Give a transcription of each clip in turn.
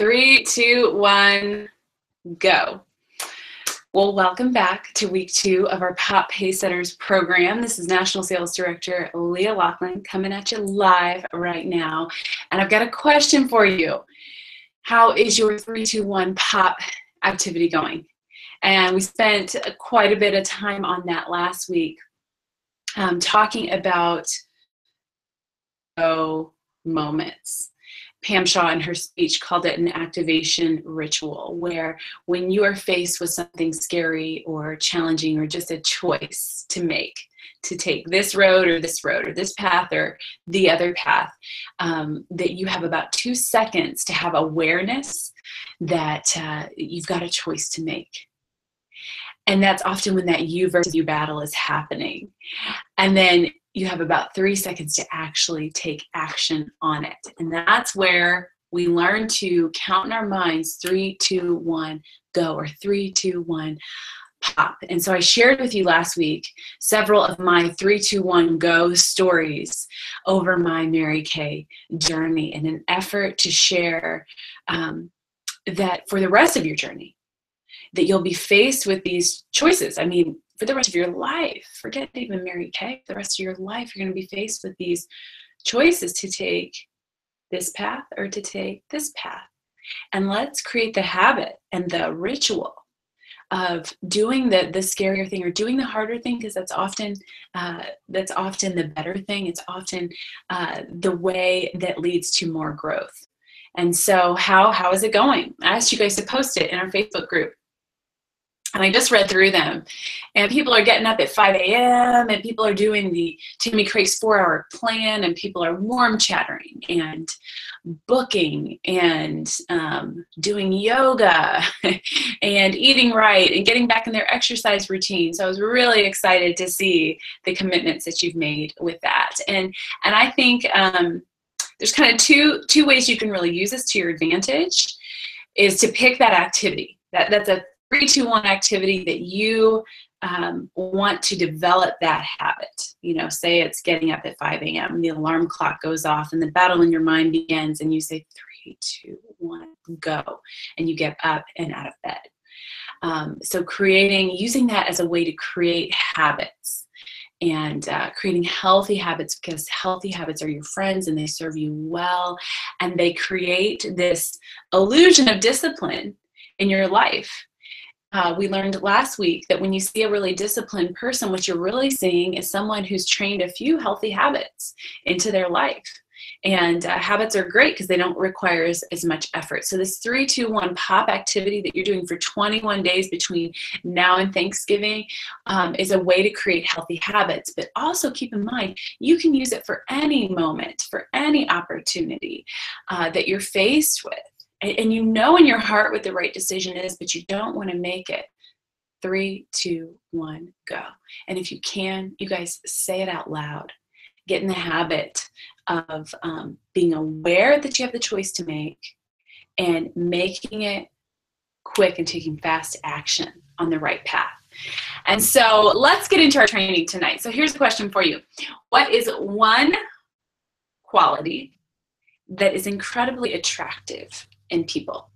3, 2, 1, go. Well, welcome back to week 2 of our Pop Pacesetters program. This is National Sales Director Leah Laughlin coming at you live right now. And I've got a question for you. How is your 3, 2, 1 pop activity going? And we spent quite a bit of time on that last week, talking about moments. Pam Shaw in her speech called it an activation ritual, where when you are faced with something scary or challenging or just a choice to make, to take this road or this path or the other path, that you have about 2 seconds to have awareness that you've got a choice to make. And that's often when that you versus you battle is happening. And then you have about 3 seconds to actually take action on it. And that's where we learn to count in our minds, 3, 2, 1, go, or 3, 2, 1, pop. And so I shared with you last week several of my 3, 2, 1, go stories over my Mary Kay journey in an effort to share that for the rest of your journey, that you'll be faced with these choices. I mean, for the rest of your life, forget even Mary Kay, the rest of your life, you're going to be faced with these choices to take this path or to take this path. And let's create the habit and the ritual of doing the scarier thing or doing the harder thing, because that's often the better thing. It's often the way that leads to more growth. And so how is it going? I asked you guys to post it in our Facebook group. And I just read through them, and people are getting up at 5 a.m. and people are doing the Tammy Craig's 4-hour plan, and people are warm chattering and booking and doing yoga and eating right and getting back in their exercise routine. So I was really excited to see the commitments that you've made with that. And I think there's kind of two ways you can really use this to your advantage, is to pick that activity. That's a 3, 2, 1 activity that you want to develop that habit. You know, say it's getting up at 5 a.m. and the alarm clock goes off and the battle in your mind begins, and you say 3, 2, 1, go, and you get up and out of bed. So using that as a way to create habits and creating healthy habits, because healthy habits are your friends and they serve you well, and they create this illusion of discipline in your life. We learned last week that when you see a really disciplined person, what you're really seeing is someone who's trained a few healthy habits into their life. And habits are great because they don't require as much effort. So this 3, 2, 1 pop activity that you're doing for 21 days between now and Thanksgiving is a way to create healthy habits. But also keep in mind, you can use it for any moment, for any opportunity that you're faced with. And you know in your heart what the right decision is, but you don't want to make it. 3, 2, 1, go. And if you can, you guys say it out loud. Get in the habit of being aware that you have the choice to make and making it quick and taking fast action on the right path. And so let's get into our training tonight. So here's the question for you. What is one quality that is incredibly attractive in people,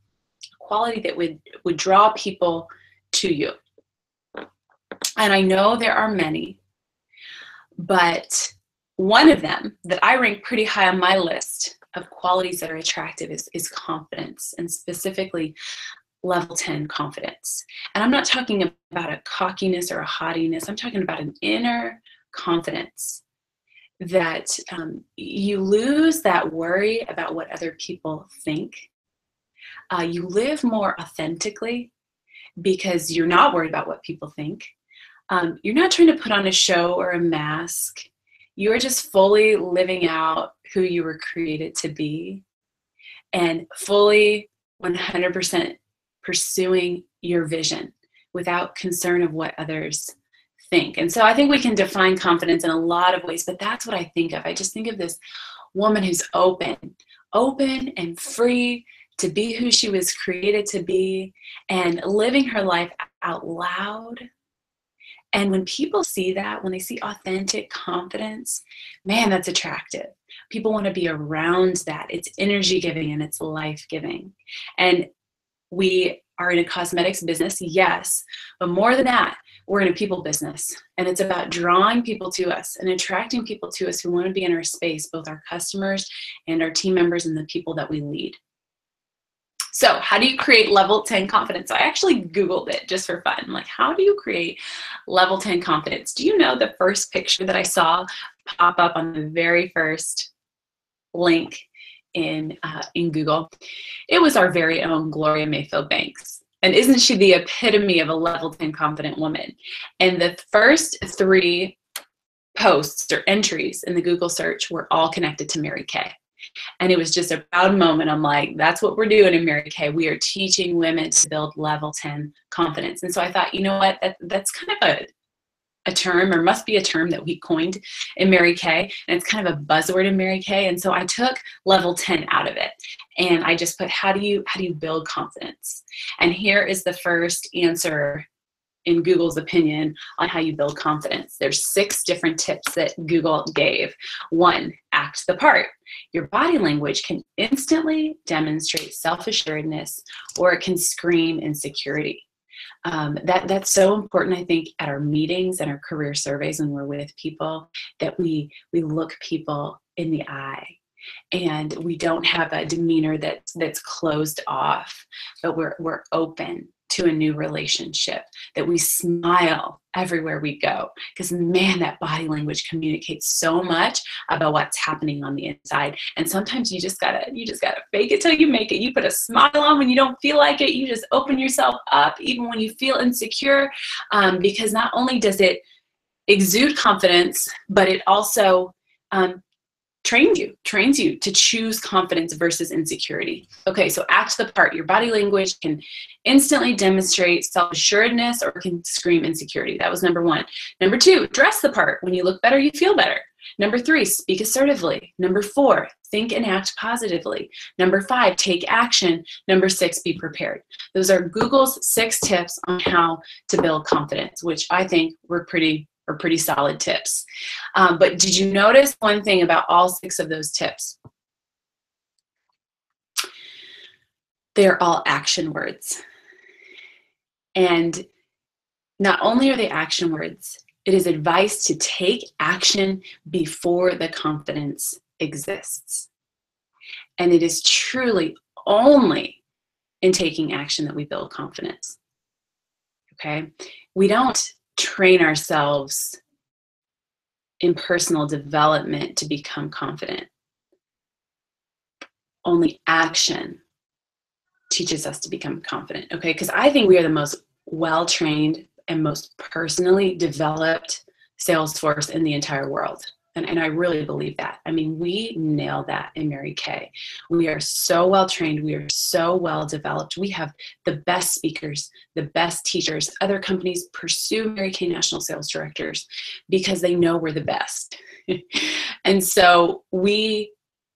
a quality that would draw people to you? And I know there are many, but one of them that I rank pretty high on my list of qualities that are attractive is confidence, and specifically level 10 confidence. And I'm not talking about a cockiness or a haughtiness. I'm talking about an inner confidence that you lose that worry about what other people think. You live more authentically because you're not worried about what people think. You're not trying to put on a show or a mask. You're just fully living out who you were created to be, and fully 100% pursuing your vision without concern of what others think. And so I think we can define confidence in a lot of ways, but that's what I think of. I just think of this woman who's open and free to be who she was created to be, and living her life out loud. And when people see that, when they see authentic confidence, man, that's attractive. People want to be around that. It's energy giving and it's life giving. And we are in a cosmetics business, yes, but more than that, we're in a people business. And it's about drawing people to us and attracting people to us who want to be in our space, both our customers and our team members and the people that we lead. So how do you create level 10 confidence? I actually Googled it just for fun. I'm like, how do you create level 10 confidence? Do you know the first picture that I saw pop up on the very first link in Google? It was our very own Gloria Mayfield Banks. And isn't she the epitome of a level 10 confident woman? And the first 3 posts or entries in the Google search were all connected to Mary Kay. And it was just a proud moment. I'm like, that's what we're doing in Mary Kay. We are teaching women to build level 10 confidence. And so I thought, you know what, that's kind of a term, or must be a term that we coined in Mary Kay, and it's kind of a buzzword in Mary Kay. And so I took level 10 out of it, and I just put, how do you build confidence? And here is the first answer in Google's opinion on how you build confidence. There's 6 different tips that Google gave. 1, act the part. Your body language can instantly demonstrate self-assuredness, or it can scream insecurity. That's so important, I think, at our meetings and our career surveys when we're with people, that we look people in the eye. And we don't have a demeanor that's closed off, but we're open to a new relationship, that we smile everywhere we go, because man, that body language communicates so much about what's happening on the inside. And sometimes you just gotta fake it till you make it. You put a smile on when you don't feel like it. You just open yourself up even when you feel insecure, because not only does it exude confidence, but it also trains you to choose confidence versus insecurity. Okay, so act the part. Your body language can instantly demonstrate self-assuredness, or can scream insecurity. That was number 1. Number 2, dress the part. When you look better, you feel better. Number 3, speak assertively. Number 4, think and act positively. Number 5, take action. Number 6, be prepared. Those are Google's 6 tips on how to build confidence, which I think were pretty solid tips. But did you notice one thing about all 6 of those tips? They're all action words. And not only are they action words, it is advice to take action before the confidence exists. And it is truly only in taking action that we build confidence. Okay? We don't train ourselves in personal development to become confident. Only action teaches us to become confident, okay? Because I think we are the most well-trained and most personally developed sales force in the entire world. And I really believe that. I mean, we nail that in Mary Kay. We are so well trained. We are so well developed. We have the best speakers, the best teachers. Other companies pursue Mary Kay National Sales Directors because they know we're the best. And so we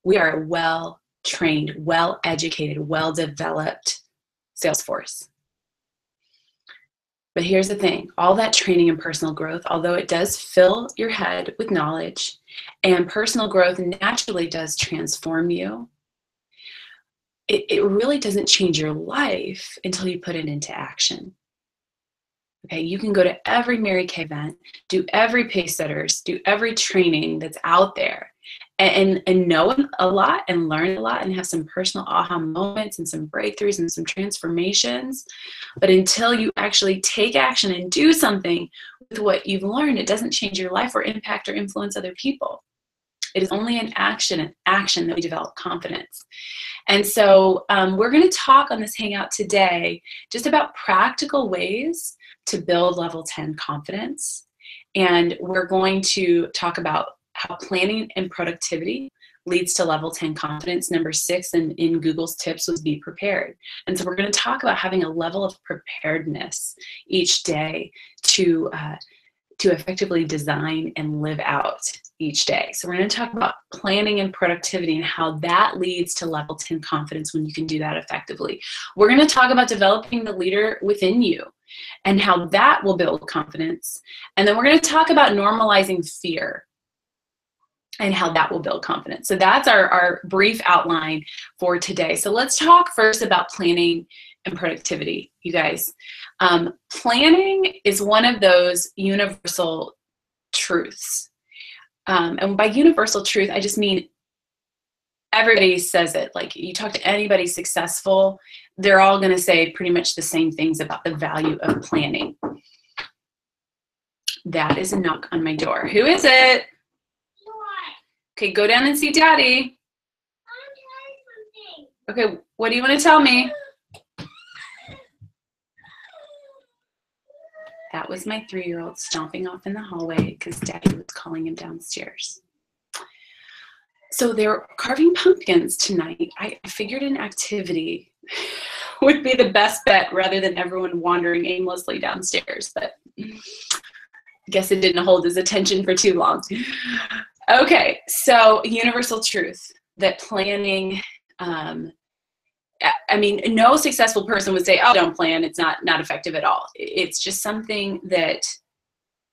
are a well trained, well educated, well developed sales force. But here's the thing, all that training and personal growth, although it does fill your head with knowledge, and personal growth naturally does transform you, it really doesn't change your life until you put it into action. Okay, you can go to every Mary Kay event, do every Pacesetters, do every training that's out there, and know a lot and learn a lot and have some personal aha moments and some breakthroughs and some transformations. But until you actually take action and do something with what you've learned, it doesn't change your life or impact or influence other people. It is only in action that we develop confidence. And so we're going to talk on this Hangout today just about practical ways to build level 10 confidence. And we're going to talk about how planning and productivity leads to level 10 confidence. Number 6 in Google's tips was be prepared. And so we're going to talk about having a level of preparedness each day to effectively design and live out each day. So we're going to talk about planning and productivity and how that leads to level 10 confidence when you can do that effectively. We're going to talk about developing the leader within you and how that will build confidence. And then we're going to talk about normalizing fear. and how that will build confidence. So that's our brief outline for today. So let's talk first about planning and productivity, you guys. Planning is one of those universal truths. And by universal truth, I just mean everybody says it. Like, you talk to anybody successful, they're all going to say pretty much the same things about the value of planning. That is a knock on my door. Who is it? Okay, go down and see Daddy. Okay, what do you want to tell me? That was my 3-year-old stomping off in the hallway because Daddy was calling him downstairs. So they're carving pumpkins tonight. I figured an activity would be the best bet rather than everyone wandering aimlessly downstairs, but I guess it didn't hold his attention for too long. Okay, so universal truth that planning, I mean, no successful person would say, oh, don't plan, it's not effective at all. It's just something that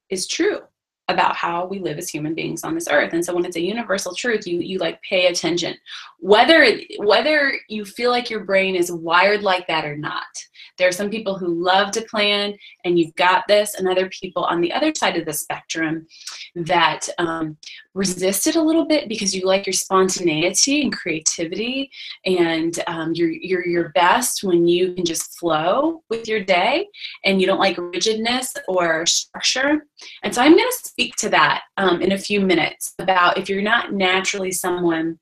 is true about how we live as human beings on this earth. And so when it's a universal truth, you like pay attention. Whether you feel like your brain is wired like that or not. There are some people who love to plan and you've got this, and other people on the other side of the spectrum that resist it a little bit because you like your spontaneity and creativity, and you're your best when you can just flow with your day, and you don't like rigidness or structure. And so I'm going to speak to that in a few minutes about if you're not naturally someone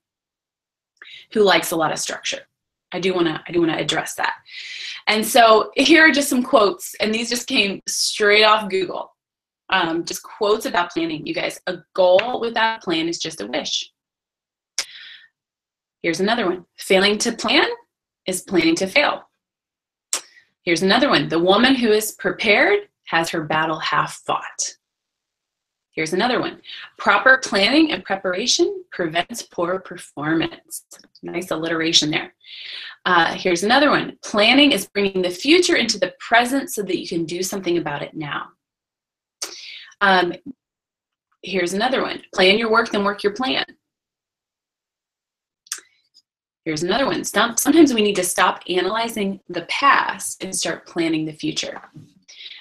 who likes a lot of structure. I do want to address that. And so here are just some quotes, and these just came straight off Google. Just quotes about planning. You guys, a goal without a plan is just a wish. Here's another one. Failing to plan is planning to fail. Here's another one. The woman who is prepared has her battle half fought. Here's another one. Proper planning and preparation prevents poor performance. Nice alliteration there. Here's another one. Planning is bringing the future into the present so that you can do something about it now. Here's another one. Plan your work, then work your plan. Here's another one. Sometimes we need to stop analyzing the past and start planning the future.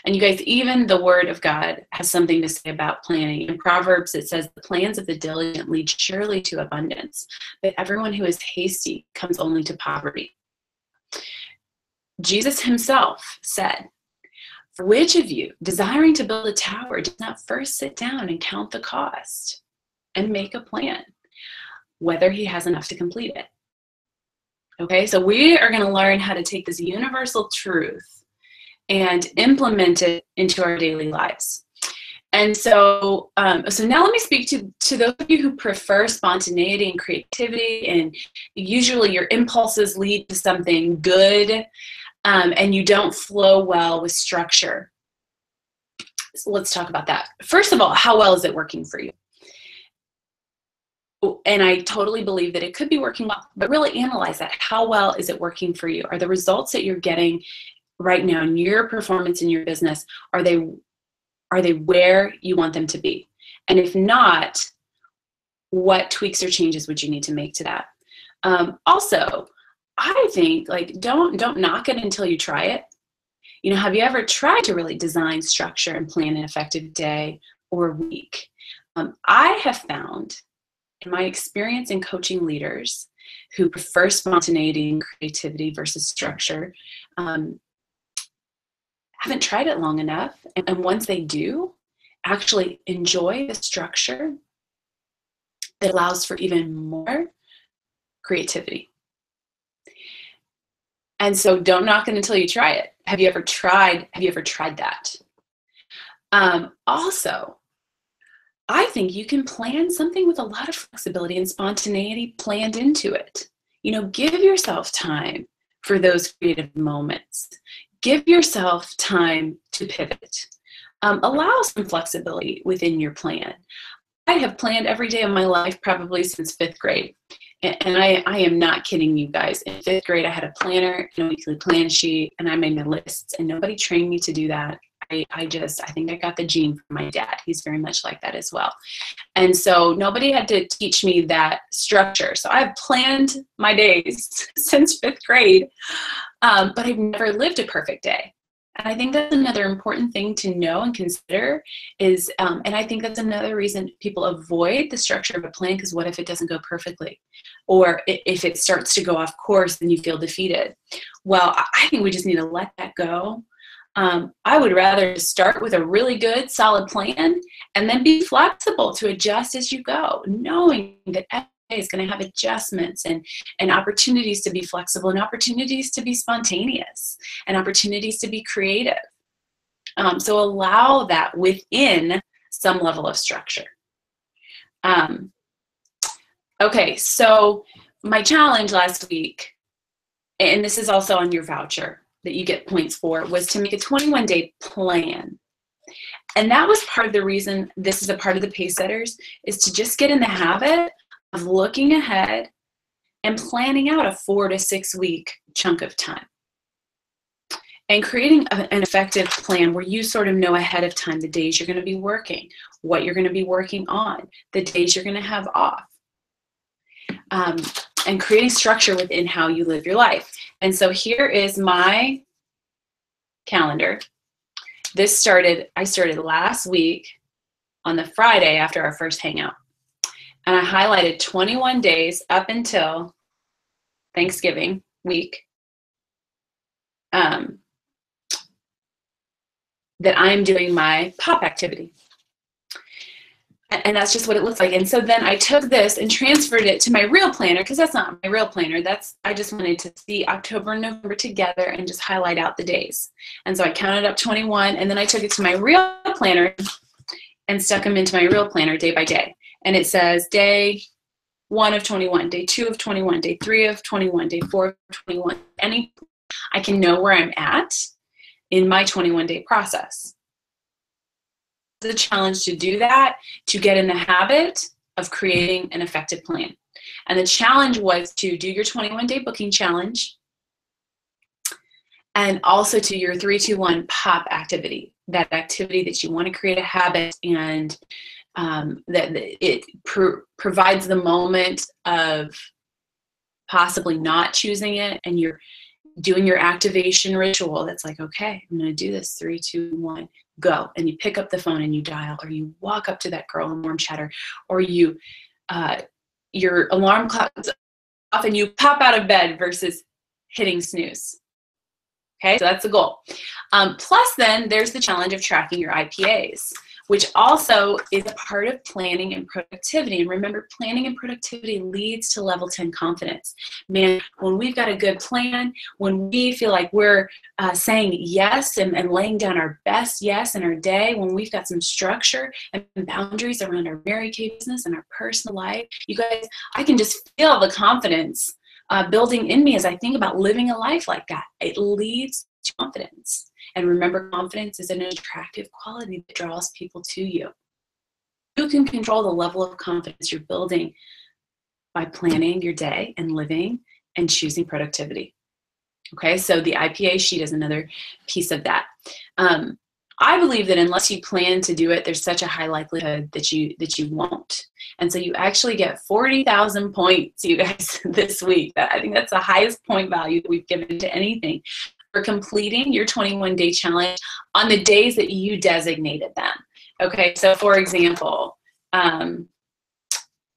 And you guys, even the Word of God has something to say about planning. In Proverbs, it says, the plans of the diligent lead surely to abundance, but everyone who is hasty comes only to poverty. Jesus himself said, for which of you, desiring to build a tower, does not first sit down and count the cost and make a plan, whether he has enough to complete it? Okay, so we are going to learn how to take this universal truth and implement it into our daily lives. And so, so now let me speak to those of you who prefer spontaneity and creativity, and usually your impulses lead to something good, and you don't flow well with structure. So let's talk about that. First of all, how well is it working for you? And I totally believe that it could be working well, but really analyze that. How well is it working for you? Are the results that you're getting right now in your performance in your business, are they where you want them to be? And if not, what tweaks or changes would you need to make to that? Also, I think, like, don't knock it until you try it. You know, have you ever tried to really design structure and plan an effective day or week? I have found in my experience in coaching leaders who prefer spontaneity and creativity versus structure, haven't tried it long enough, and once they do, actually enjoy the structure that allows for even more creativity. And so don't knock it until you try it. Have you ever tried that? Also, I think you can plan something with a lot of flexibility and spontaneity planned into it. You know, give yourself time for those creative moments. Give yourself time to pivot. Allow some flexibility within your plan. I have planned every day of my life probably since 5th grade. And I am not kidding you guys. In 5th grade, I had a planner and a weekly plan sheet, and I made my lists, and nobody trained me to do that. I think I got the gene from my dad. He's very much like that as well. And so nobody had to teach me that structure. So I've planned my days since 5th grade, but I've never lived a perfect day. And I think that's another important thing to know and consider is, and I think that's another reason people avoid the structure of a plan, because what if it doesn't go perfectly? Or if it starts to go off course, then you feel defeated. Well, I think we just need to let that go. I would rather start with a really good, solid plan and then be flexible to adjust as you go, knowing that every day is going to have adjustments and opportunities to be flexible and opportunities to be spontaneous and opportunities to be creative. So allow that within some level of structure. Okay, so my challenge last week, and this is also on your voucher that you get points for, was to make a 21-day plan. And that was part of the reason this is a part of the Pacesetters, is to just get in the habit of looking ahead and planning out a 4 to 6 week chunk of time. And creating an effective plan where you sort of know ahead of time the days you're going to be working, what you're going to be working on, the days you're going to have off. And creating structure within how you live your life. And so here is my calendar. I started last week on the Friday after our first hangout. And I highlighted 21 days up until Thanksgiving week that I'm doing my pop activity. And that's just what it looks like. And so then I took this and transferred it to my real planner, because that's not my real planner. I just wanted to see October and November together and just highlight out the days. And so I counted up 21, and then I took it to my real planner and stuck them into my real planner day by day. And it says day 1 of 21, day 2 of 21, day 3 of 21, day 4 of 21. I can know where I'm at in my 21-day process. The challenge to do that, to get in the habit of creating an effective plan. And the challenge was to do your 21-day booking challenge and also to your 3-2-1 pop activity, that activity that you want to create a habit, and that it provides the moment of possibly not choosing it, and you're doing your activation ritual that's like, okay, I'm going to do this, 3, 2, 1, go. And you pick up the phone and you dial, or you walk up to that girl in warm chatter, or your alarm clock goes off and you pop out of bed versus hitting snooze. Okay, so that's the goal. Plus then there's the challenge of tracking your IPAs, which also is a part of planning and productivity. And remember, planning and productivity leads to level 10 confidence. Man, when we've got a good plan, when we feel like we're saying yes and laying down our best yes in our day, when we've got some structure and boundaries around our Mary Kay business and our personal life, you guys, I can just feel the confidence building in me as I think about living a life like that. It leads to confidence. And remember, confidence is an attractive quality that draws people to you. You can control the level of confidence you're building by planning your day and living and choosing productivity. Okay, so the IPA sheet is another piece of that. I believe that unless you plan to do it, there's such a high likelihood that you won't. And so you actually get 40,000 points, you guys, this week. I think that's the highest point value that we've given to anything for completing your 21-day challenge on the days that you designated them. Okay, so for example, in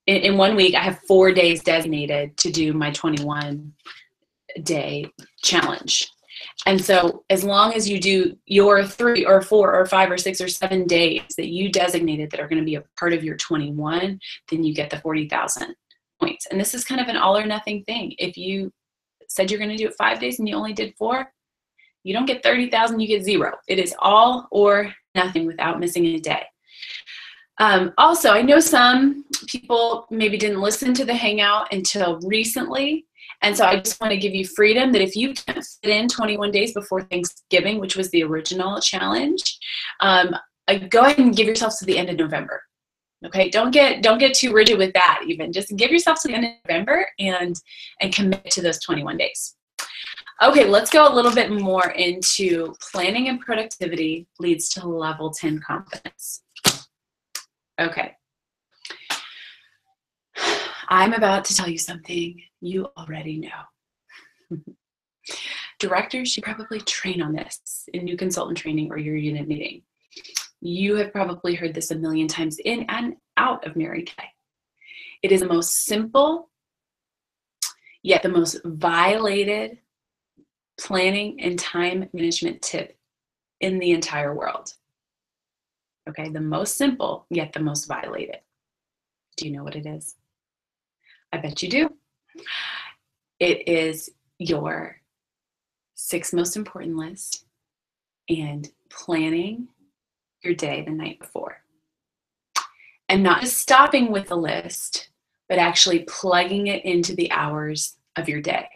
1 week, I have 4 days designated to do my 21-day challenge. And so as long as you do your 3 or 4 or 5 or 6 or 7 days that you designated that are going to be a part of your 21, then you get the 40,000 points. And this is kind of an all or nothing thing. If you said you're going to do it 5 days and you only did 4, you don't get 30,000, you get 0. It is all or nothing without missing a day. Also, I know some people maybe didn't listen to the Hangout until recently. And so I just want to give you freedom that if you can't fit in 21 days before Thanksgiving, which was the original challenge, go ahead and give yourself to the end of November. Okay, don't get too rigid with that even. Just give yourself to the end of November and commit to those 21 days. Okay, let's go a little bit more into planning and productivity leads to level 10 confidence. Okay. I'm about to tell you something you already know. Directors, you probably train on this in new consultant training or your unit meeting. You have probably heard this a million times in and out of Mary Kay. It is the most simple, yet the most violated planning and time management tip in the entire world. Okay, the most simple, yet the most violated. Do you know what it is? I bet you do. It is your 6 most important list and planning your day the night before. And not just stopping with the list, but actually plugging it into the hours of your day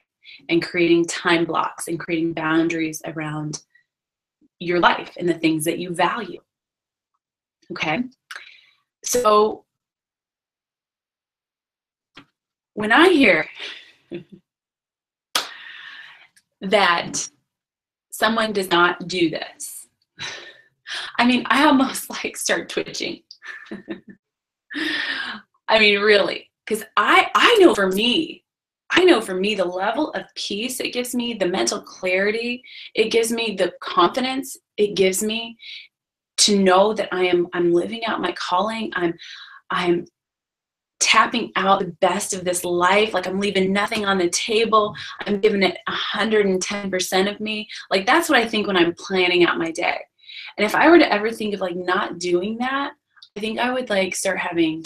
and creating time blocks and creating boundaries around your life and the things that you value. Okay? So when I hear that someone does not do this, I mean, I almost like start twitching. I mean, really, because I know for me, the level of peace it gives me, the mental clarity it gives me, the confidence it gives me to know that I'm living out my calling. I'm tapping out the best of this life. Like, I'm leaving nothing on the table. I'm giving it 110% of me. Like, that's what I think when I'm planning out my day. And if I were to ever think of like not doing that, I think I would like start having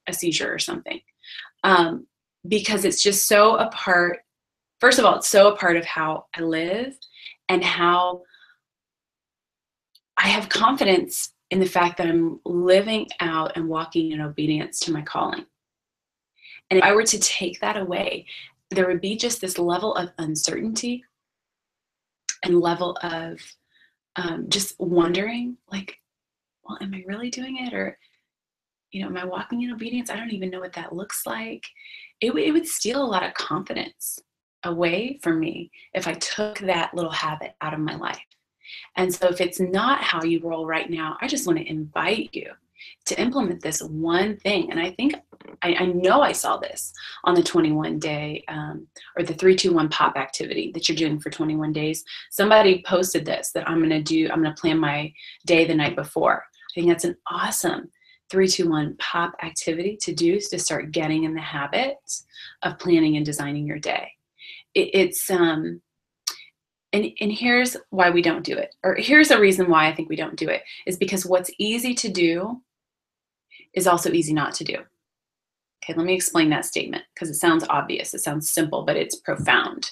a seizure or something. Because it's just so a part, first of all, it's so a part of how I live and how I have confidence in the fact that I'm living out and walking in obedience to my calling. And if I were to take that away, there would be just this level of uncertainty and level of just wondering, like, well, am I really doing it? Or, am I walking in obedience? I don't even know what that looks like. It would steal a lot of confidence away from me if I took that little habit out of my life. And so if it's not how you roll right now, I just want to invite you to implement this one thing. And I think, I know I saw this on the 21 day or the 3-2-1 pop activity that you're doing for 21 days. Somebody posted this that I'm going to plan my day the night before. I think that's an awesome 3-2-1 pop activity to do, to start getting in the habit of planning and designing your day. And here's why we don't do it, or here's a reason why I think we don't do it, is because what's easy to do is also easy not to do. Okay, let me explain that statement, because it sounds obvious, it sounds simple, but it's profound.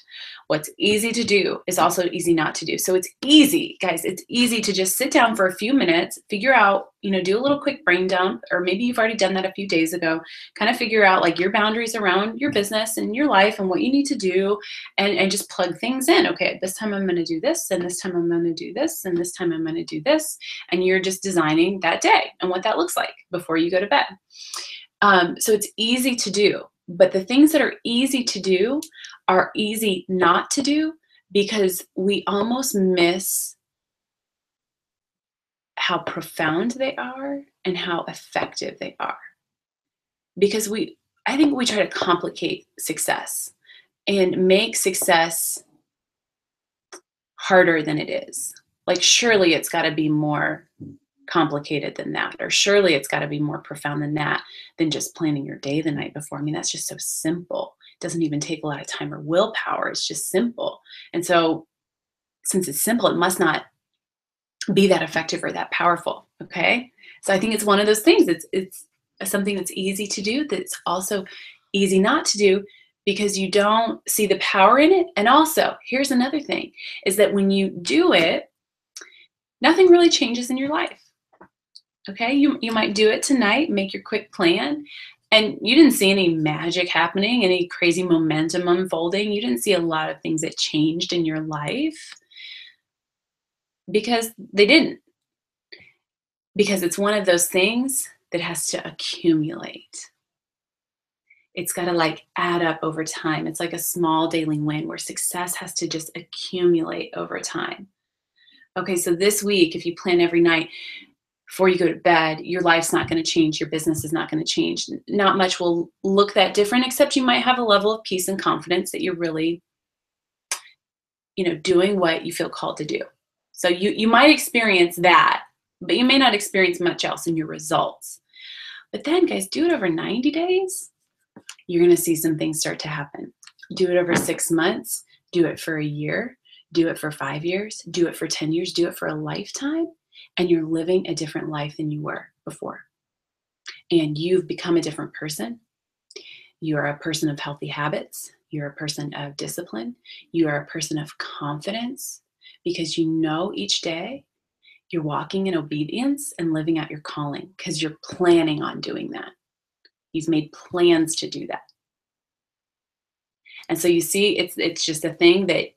What's easy to do is also easy not to do. So it's easy, guys, it's easy to just sit down for a few minutes, figure out, do a little quick brain dump, or maybe you've already done that a few days ago, kind of figure out like your boundaries around your business and your life and what you need to do, and just plug things in. Okay, this time I'm going to do this, and this time I'm going to do this, and this time I'm going to do this, and you're just designing that day and what that looks like before you go to bed. So it's easy to do, but the things that are easy to do are easy not to do, because we almost miss how profound they are and how effective they are. Because I think we try to complicate success and make success harder than it is. Like, surely it's got to be more complicated than that, or surely it's got to be more profound than that, than just planning your day the night before. I mean, that's just so simple. It doesn't even take a lot of time or willpower. It's just simple. And so since it's simple, it must not be that effective or that powerful. Okay, so I think it's one of those things. It's something that's easy to do, that's also easy not to do, because you don't see the power in it. And also, here's another thing, is that when you do it, nothing really changes in your life. Okay, you might do it tonight, make your quick plan, and you didn't see any magic happening, any crazy momentum unfolding. You didn't see a lot of things that changed in your life, because they didn't. Because it's one of those things that has to accumulate. It's got to like add up over time. It's like a small daily win where success has to just accumulate over time. Okay, so this week, if you plan every night before you go to bed, your life's not going to change. Your business is not going to change. Not much will look that different, except you might have a level of peace and confidence that you're really, doing what you feel called to do. So you might experience that, but you may not experience much else in your results. But then, guys, do it over 90 days. You're going to see some things start to happen. Do it over 6 months. Do it for a year. Do it for 5 years. Do it for 10 years. Do it for a lifetime. And you're living a different life than you were before. And you've become a different person. You're a person of healthy habits. You're a person of discipline. You are a person of confidence because you know each day you're walking in obedience and living out your calling because you're planning on doing that. You've made plans to do that. And so you see, it's just a thing that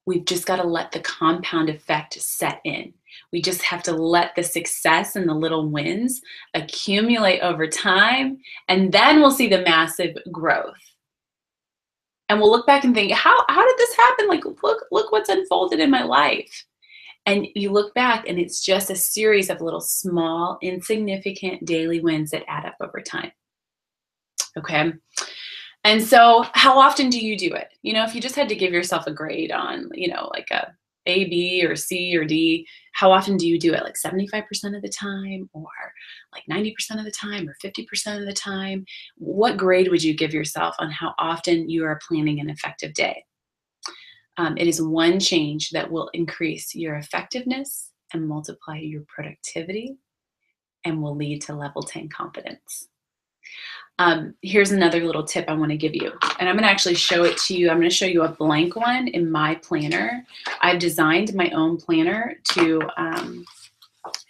we've just got to let the compound effect set in. We just have to let the success and the little wins accumulate over time, and then we'll see the massive growth. And we'll look back and think, how did this happen? Like, look what's unfolded in my life. And you look back and it's just a series of little small, insignificant daily wins that add up over time. Okay. And so how often do you do it? If you just had to give yourself a grade on, like A, B, or C, or D, how often do you do it? Like 75% of the time, or like 90% of the time, or 50% of the time? What grade would you give yourself on how often you are planning an effective day? It is one change that will increase your effectiveness and multiply your productivity and will lead to level 10 confidence. Here's another little tip I want to give you, and I'm going to actually show it to you. I'm going to show you a blank one in my planner. I've designed my own planner to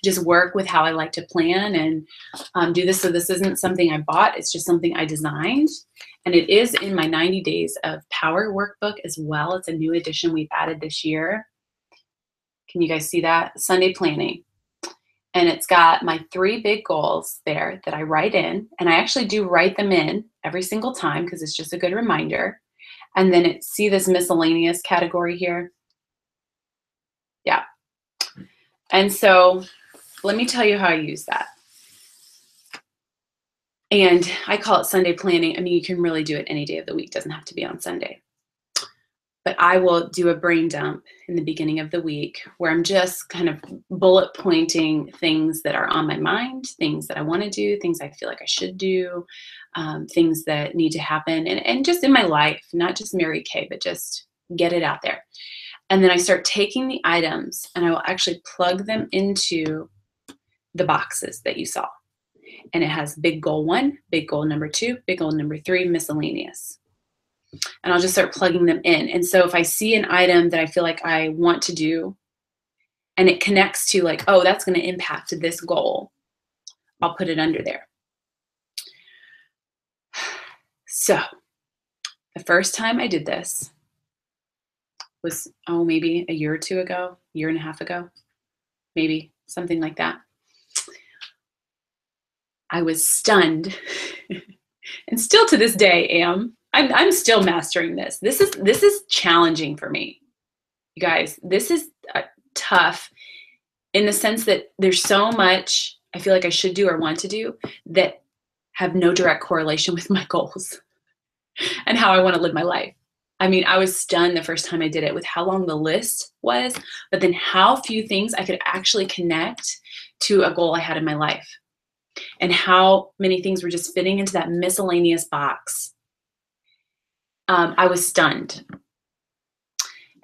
just work with how I like to plan and do this. So this isn't something I bought. It's just something I designed. And it is in my 90 Days of Power workbook as well. It's a new edition we've added this year. Can you guys see that? Sunday planning. And it's got my 3 big goals there that I write in. And I actually do write them in every single time because it's just a good reminder. And then see this miscellaneous category here? Yeah. And so let me tell you how I use that. And I call it Sunday planning. I mean, you can really do it any day of the week. It doesn't have to be on Sunday. But I will do a brain dump in the beginning of the week where I'm just kind of bullet pointing things that are on my mind, things that I want to do, things I feel like I should do, things that need to happen, and just in my life, not just Mary Kay, but just get it out there. And then I start taking the items and I will actually plug them into the boxes that you saw. And it has big goal 1, big goal number 2, big goal number 3, miscellaneous. And I'll just start plugging them in. And so if I see an item that I feel like I want to do and it connects to like, oh, that's going to impact this goal, I'll put it under there. So the first time I did this was, maybe a year or 2 ago, year and a half ago, maybe something like that. I was stunned and still to this day am. I'm still mastering this. This is challenging for me. You guys, this is tough in the sense that there's so much I feel like I should do or want to do that have no direct correlation with my goals and how I want to live my life. I mean, I was stunned the first time I did it with how long the list was, but then how few things I could actually connect to a goal I had in my life and how many things were just fitting into that miscellaneous box. I was stunned.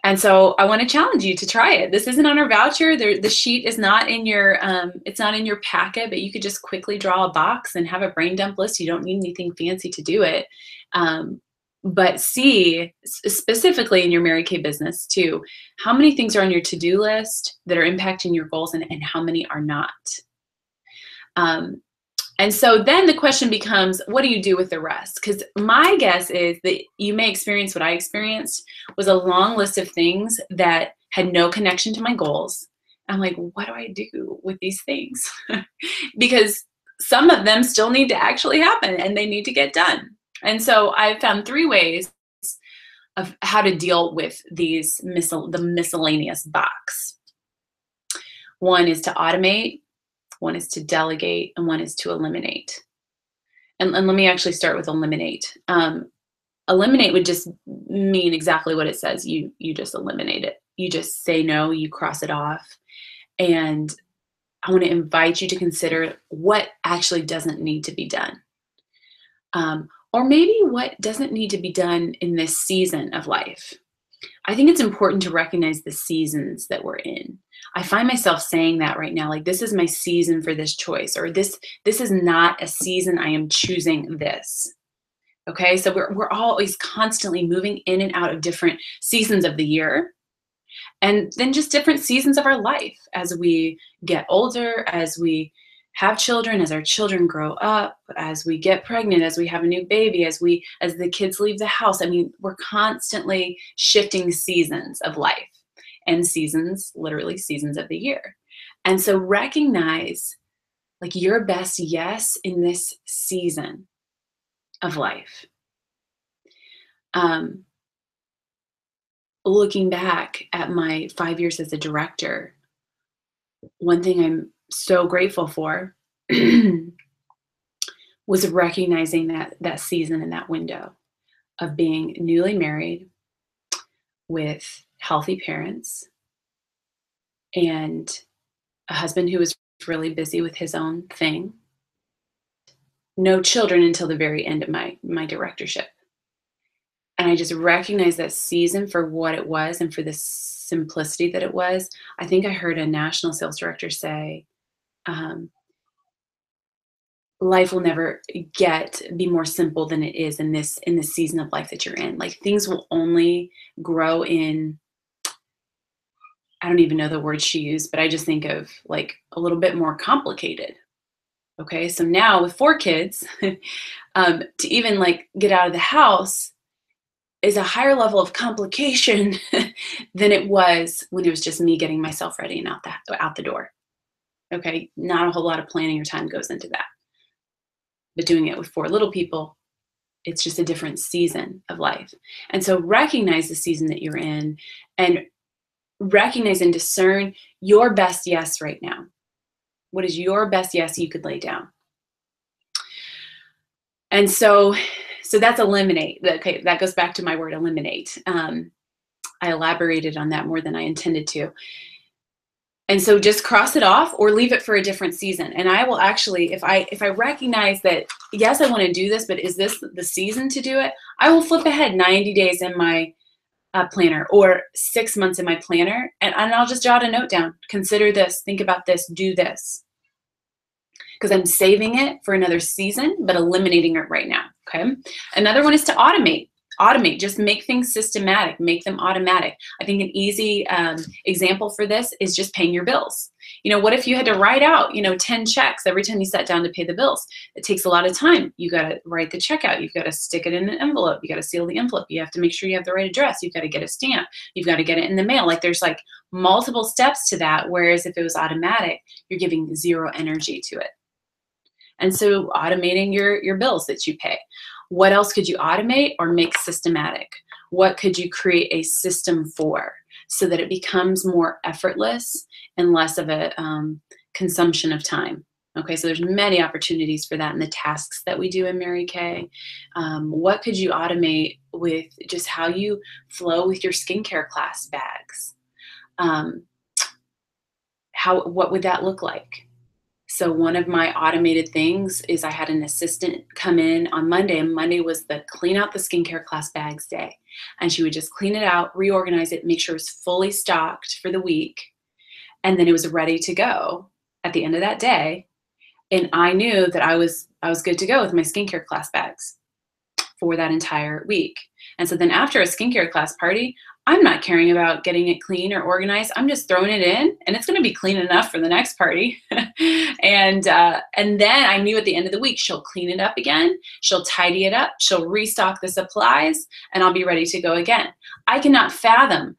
And so I want to challenge you to try it. This isn't on our voucher. The sheet is not in your, it's not in your packet, but you could just quickly draw a box and have a brain dump list. You don't need anything fancy to do it. But see, specifically in your Mary Kay business too, how many things are on your to-do list that are impacting your goals and how many are not? And so then the question becomes, what do you do with the rest? Because my guess is that you may experience what I experienced was a long list of things that had no connection to my goals. I'm like, what do I do with these things? Because some of them still need to actually happen and they need to get done. And so I found 3 ways of how to deal with these the miscellaneous box. One is to automate, one is to delegate, and one is to eliminate. And let me actually start with eliminate. Eliminate would just mean exactly what it says. You just eliminate it. You just say no, you cross it off. And I want to invite you to consider what actually doesn't need to be done. Or maybe what doesn't need to be done in this season of life. I think it's important to recognize the seasons that we're in. I find myself saying that right now, like, this is my season for this choice, or this is not a season, I am choosing this. Okay, so we're always constantly moving in and out of different seasons of the year, and then just different seasons of our life as we get older, as we have children, as our children grow up, as we get pregnant, as we have a new baby, as the kids leave the house. I mean, we're constantly shifting seasons of life, and seasons, literally seasons of the year. And so recognize, like, your best yes in this season of life. Looking back at my 5 years as a director, one thing I'm so grateful for was recognizing that season and that window of being newly married with healthy parents and a husband who was really busy with his own thing. No children until the very end of my directorship. And I just recognized that season for what it was and for the simplicity that it was. I think I heard a national sales director say, life will never be more simple than it is in this season of life that you're in. Like, things will only grow in, I don't even know the word she used, but I just think of like a little bit more complicated. Okay, so now with 4 kids, to even like get out of the house is a higher level of complication than it was when it was just me getting myself ready and out the door. Okay, not a whole lot of planning or time goes into that. But doing it with 4 little people, it's just a different season of life. And so recognize the season that you're in, and recognize and discern your best yes right now. What is your best yes you could lay down? And so that's eliminate. Okay, that goes back to my word eliminate. I elaborated on that more than I intended to. And so just cross it off or leave it for a different season. And I will actually, if I recognize that, yes, I want to do this, but is this the season to do it? I will flip ahead 90 days in my planner, or 6 months in my planner, and I'll just jot a note down. Consider this, think about this, do this. Because I'm saving it for another season, but eliminating it right now, okay? Another one is to automate. Automate, just make things systematic, make them automatic. I think an easy example for this is just paying your bills. You know, what if you had to write out, 10 checks every time you sat down to pay the bills? It takes a lot of time. You got to write the check out. You've got to stick it in an envelope. You got to seal the envelope. You have to make sure you have the right address. You've got to get a stamp. You've got to get it in the mail. Like, there's like multiple steps to that. Whereas if it was automatic, you're giving zero energy to it. And so automating your bills that you pay. What else could you automate or make systematic? What could you create a system for so that it becomes more effortless and less of a consumption of time? Okay, so there's many opportunities for that in the tasks that we do in Mary Kay. What could you automate with just how you flow with your skincare class bags? What would that look like? So one of my automated things is I had an assistant come in on Monday, and Monday was the clean out the skincare class bags day. And she would just clean it out, reorganize it, make sure it was fully stocked for the week. And then it was ready to go at the end of that day. And I knew that I was good to go with my skincare class bags for that entire week. And so then after a skincare class party, I'm not caring about getting it clean or organized. I'm just throwing it in, and it's going to be clean enough for the next party. and then I knew at the end of the week, she'll clean it up again. She'll tidy it up. She'll restock the supplies, and I'll be ready to go again. I cannot fathom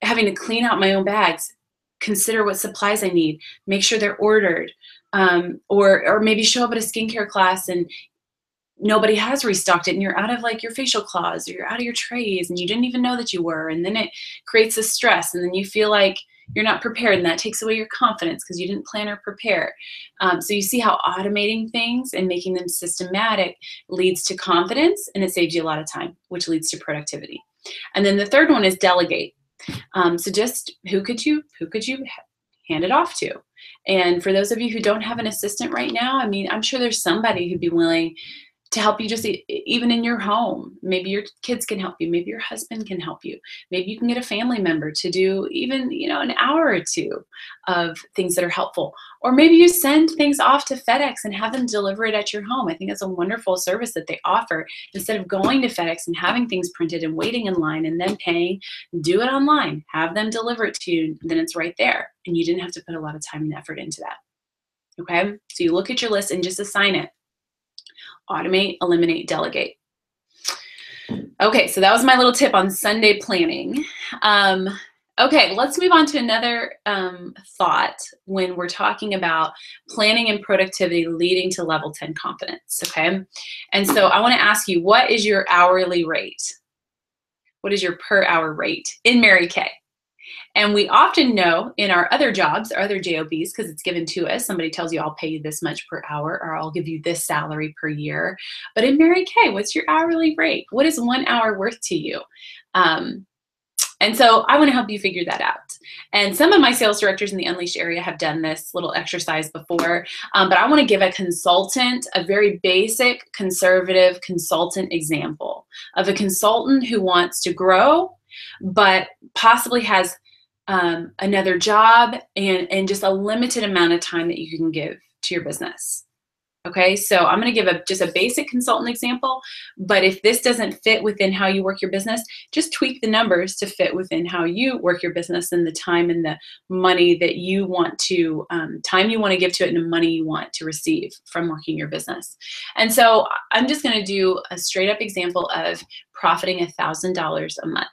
having to clean out my own bags, consider what supplies I need, make sure they're ordered, Or maybe show up at a skincare class and nobody has restocked it and you're out of like your facial cloths or you're out of your trays and you didn't even know that you were. And then it creates a stress and then you feel like you're not prepared and that takes away your confidence because you didn't plan or prepare. So you see how automating things and making them systematic leads to confidence and it saves you a lot of time, which leads to productivity. And then the third one is delegate. So just who could you hand it off to? And for those of you who don't have an assistant right now, I mean, I'm sure there's somebody who'd be willing to help you just even in your home. Maybe your kids can help you. Maybe your husband can help you. Maybe you can get a family member to do even, an hour or two of things that are helpful. Or maybe you send things off to FedEx and have them deliver it at your home. I think that's a wonderful service that they offer. Instead of going to FedEx and having things printed and waiting in line and then paying, do it online. Have them deliver it to you. Then it's right there. And you didn't have to put a lot of time and effort into that. Okay? So you look at your list and just assign it. Automate, eliminate, delegate. Okay, so that was my little tip on Sunday planning. Okay, let's move on to another thought when we're talking about planning and productivity leading to level 10 confidence, okay? And so I want to ask you, what is your hourly rate? What is your per hour rate in Mary Kay? And we often know in our other jobs, our other JOBs, because it's given to us, somebody tells you, I'll pay you this much per hour, or I'll give you this salary per year. But in Mary Kay, what's your hourly rate? What is 1 hour worth to you? And so I want to help you figure that out. And some of my sales directors in the Unleashed area have done this little exercise before, but I want to give a consultant, a very basic conservative consultant example of a consultant who wants to grow, but possibly has another job and just a limited amount of time that you can give to your business. Okay, so I'm going to give just a basic consultant example, but if this doesn't fit within how you work your business, just tweak the numbers to fit within how you work your business and the time and the money that you want to, time you want to give to it and the money you want to receive from working your business. And so I'm just going to do a straight up example of profiting $1,000 a month.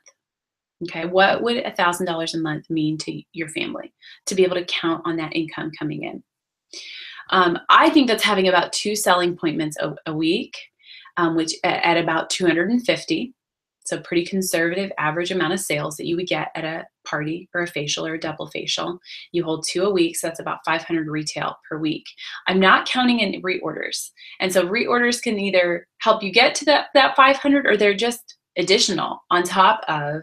Okay, what would $1,000 a month mean to your family to be able to count on that income coming in? I think that's having about 2 selling appointments a week, which at about 250. So pretty conservative average amount of sales that you would get at a party or a facial or a double facial. You hold 2 a week, so that's about 500 retail per week. I'm not counting in reorders. And so reorders can either help you get to that 500 or they're just additional on top of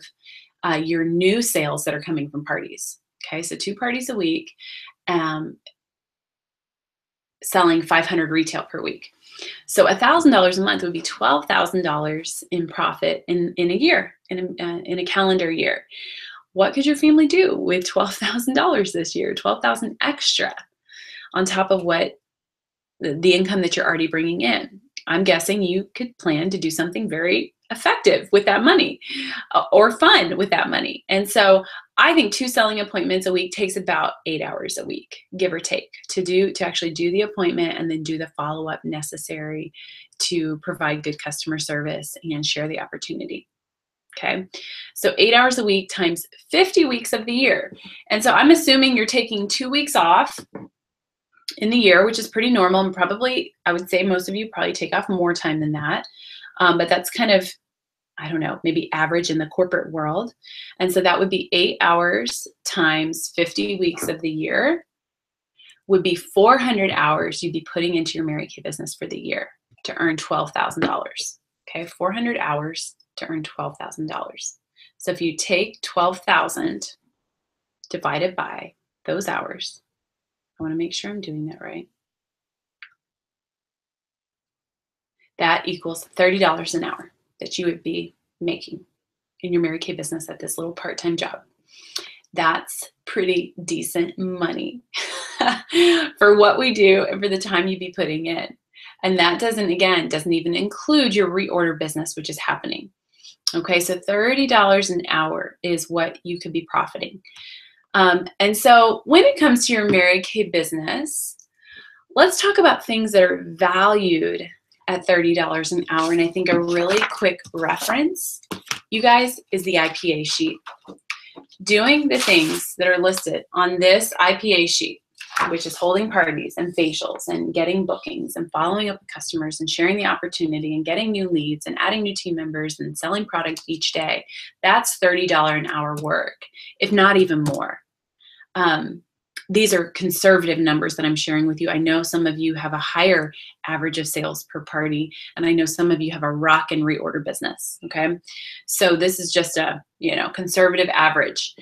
your new sales that are coming from parties. Okay, so 2 parties a week. Selling 500 retail per week. So $1,000 a month would be $12,000 in profit in a year, in a calendar year. What could your family do with $12,000 this year? $12,000 extra on top of what the income that you're already bringing in. I'm guessing you could plan to do something very effective with that money or fun with that money. And so I think 2 selling appointments a week takes about 8 hours a week, give or take, to actually do the appointment and then do the follow-up necessary to provide good customer service and share the opportunity. Okay, so 8 hours a week times 50 weeks of the year. And so I'm assuming you're taking 2 weeks off in the year, which is pretty normal, and probably, I would say most of you probably take off more time than that. But that's kind of, I don't know, maybe average in the corporate world. And so that would be 8 hours times 50 weeks of the year would be 400 hours you'd be putting into your Mary Kay business for the year to earn $12,000. Okay, 400 hours to earn $12,000. So if you take 12,000 divided by those hours, I want to make sure I'm doing that right. That equals $30 an hour that you would be making in your Mary Kay business at this little part-time job. That's pretty decent money for what we do and for the time you'd be putting in. And that doesn't even include your reorder business, which is happening. Okay, so $30 an hour is what you could be profiting. And so when it comes to your Mary Kay business, let's talk about things that are valued at $30 an hour. And I think a really quick reference, you guys, is the IPA sheet. Doing the things that are listed on this IPA sheet. which is holding parties and facials and getting bookings and following up with customers and sharing the opportunity and getting new leads and adding new team members and selling product each day, that's $30 an hour work, if not even more. These are conservative numbers that I'm sharing with you. I know some of you have a higher average of sales per party, and I know some of you have a rock and reorder business, okay? So this is just a, conservative average.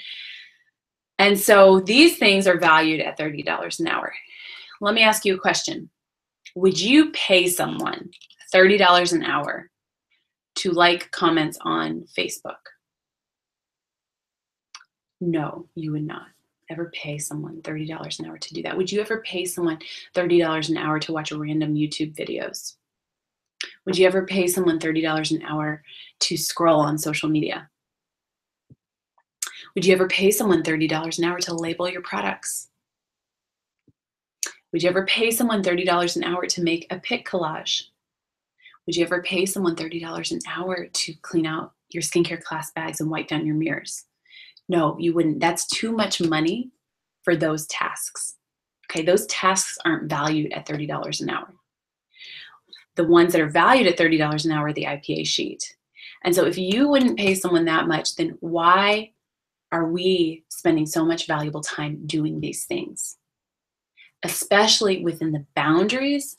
And so these things are valued at $30 an hour. Let me ask you a question. Would you pay someone $30 an hour to like comments on Facebook? No, you would not ever pay someone $30 an hour to do that. Would you ever pay someone $30 an hour to watch random YouTube videos? Would you ever pay someone $30 an hour to scroll on social media? Would you ever pay someone $30 an hour to label your products? Would you ever pay someone $30 an hour to make a pic collage? Would you ever pay someone $30 an hour to clean out your skincare class bags and wipe down your mirrors? No, you wouldn't. That's too much money for those tasks. Okay, those tasks aren't valued at $30 an hour. The ones that are valued at $30 an hour are the IPA sheet. And so if you wouldn't pay someone that much, then why are we spending so much valuable time doing these things? Especially within the boundaries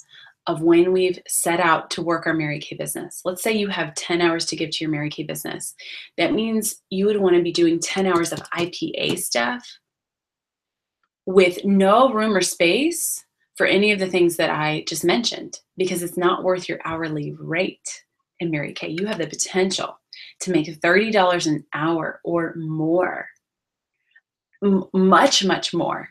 of when we've set out to work our Mary Kay business. Let's say you have 10 hours to give to your Mary Kay business. That means you would want to be doing 10 hours of IPA stuff with no room or space for any of the things that I just mentioned, because it's not worth your hourly rate in Mary Kay. You have the potential to make $30 an hour or more, much, much more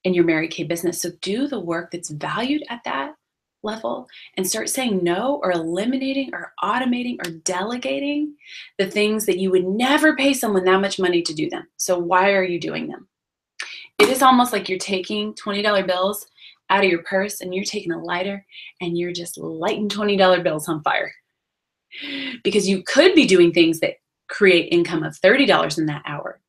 in your Mary Kay business. So do the work that's valued at that level and start saying no, or eliminating or automating or delegating the things that you would never pay someone that much money to do them. So why are you doing them? It is almost like you're taking $20 bills out of your purse and you're taking a lighter and you're just lighting $20 bills on fire. Because you could be doing things that create income of $30 in that hour.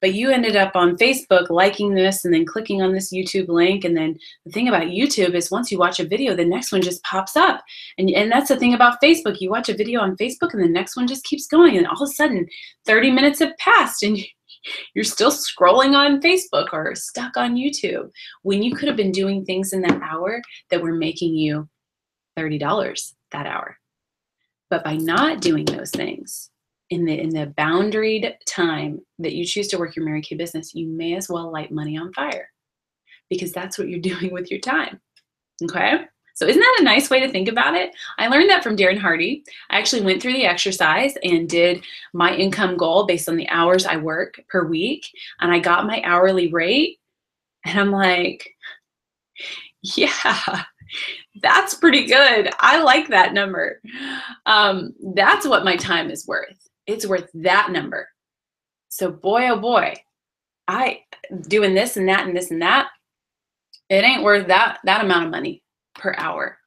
But you ended up on Facebook liking this and then clicking on this YouTube link. And then the thing about YouTube is once you watch a video, the next one just pops up. And that's the thing about Facebook. You watch a video on Facebook and the next one just keeps going. And all of a sudden, 30 minutes have passed and you're still scrolling on Facebook or stuck on YouTube when you could have been doing things in that hour that were making you $30 that hour. But by not doing those things, in the boundaried time that you choose to work your Mary Kay business, you may as well light money on fire, because that's what you're doing with your time. Okay? So isn't that a nice way to think about it? I learned that from Darren Hardy. I actually went through the exercise and did my income goal based on the hours I work per week, and I got my hourly rate, and I'm like, yeah, that's pretty good. I like that number. That's what my time is worth. It's worth that number. So boy, oh boy, I doing this and that and this and that, it ain't worth that amount of money per hour.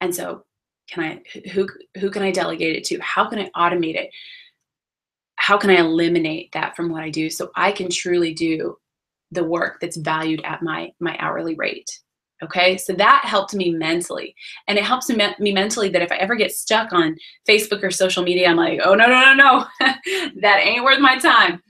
And so who can I delegate it to? How can I automate it? How can I eliminate that from what I do so I can truly do the work that's valued at my hourly rate? Okay, so that helped me mentally. And it helps me mentally that if I ever get stuck on Facebook or social media, I'm like, oh, no, that ain't worth my time.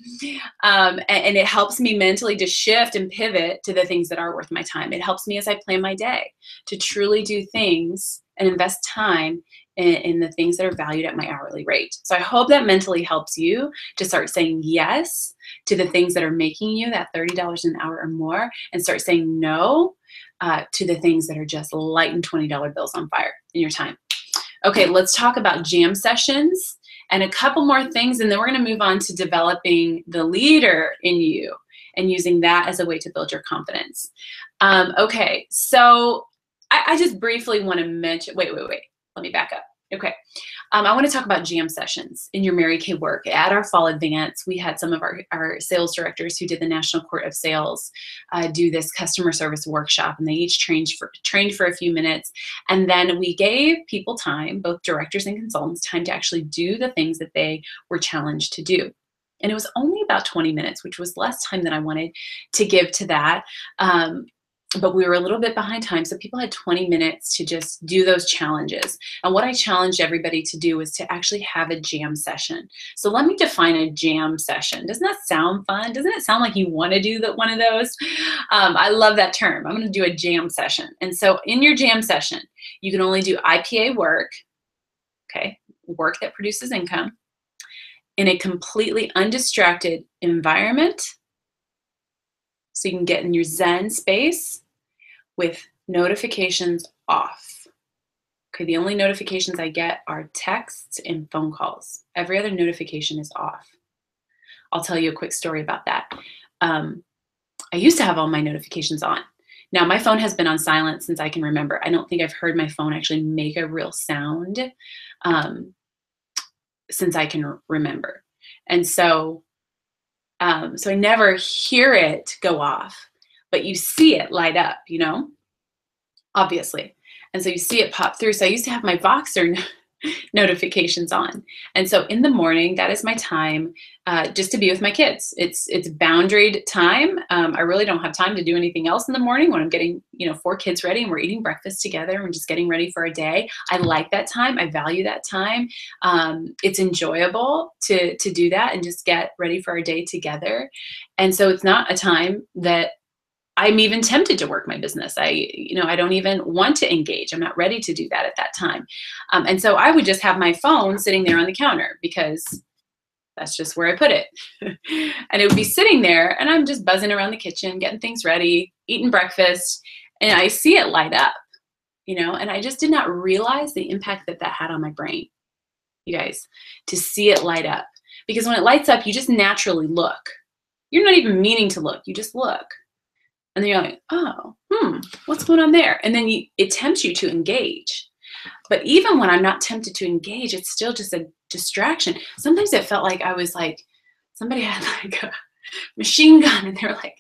And it helps me mentally to shift and pivot to the things that are worth my time. It helps me as I plan my day to truly do things and invest time in the things that are valued at my hourly rate. So I hope that mentally helps you to start saying yes to the things that are making you that $30 an hour or more, and start saying no to the things that are just lighting $20 bills on fire in your time. Okay, let's talk about jam sessions and a couple more things, and then we're going to move on to developing the leader in you and using that as a way to build your confidence. Okay, so I just briefly want to mention, wait, let me back up. Okay, I want to talk about jam sessions in your Mary Kay work. At our fall advance, we had some of our sales directors who did the National Court of Sales do this customer service workshop, and they each trained for a few minutes. And then we gave people time, both directors and consultants, time to actually do the things that they were challenged to do. And it was only about 20 minutes, which was less time than I wanted to give to that. but we were a little bit behind time. So people had 20 minutes to just do those challenges. And what I challenged everybody to do was to actually have a jam session. So let me define a jam session. Doesn't that sound fun? Doesn't it sound like you want to do one of those? I love that term. I'm going to do a jam session. And so in your jam session, you can only do IPA work, okay, work that produces income, in a completely undistracted environment. So you can get in your Zen space with notifications off. Okay, the only notifications I get are texts and phone calls. Every other notification is off. I'll tell you a quick story about that. I used to have all my notifications on. Now my phone has been on silent since I can remember. I don't think I've heard my phone actually make a real sound since I can remember. And so I never hear it go off, but you see it light up, you know, obviously. And so you see it pop through. So I used to have my Voxer notifications on. And so in the morning, that is my time just to be with my kids. It's boundaried time. I really don't have time to do anything else in the morning when I'm getting, 4 kids ready and we're eating breakfast together and just getting ready for a day. I like that time. I value that time. It's enjoyable to do that and just get ready for our day together. And so it's not a time that I'm even tempted to work my business. I don't even want to engage. I'm not ready to do that at that time. And so I would just have my phone sitting there on the counter because that's just where I put it. And it would be sitting there and I'm just buzzing around the kitchen, getting things ready, eating breakfast, and I see it light up, and I just did not realize the impact that had on my brain, you guys, to see it light up. Because when it lights up, you just naturally look. You're not even meaning to look, you just look. And then you're like, oh, what's going on there? And then it tempts you to engage. But even when I'm not tempted to engage, it's still just a distraction. Sometimes it felt like I was like, somebody had like a machine gun and they were like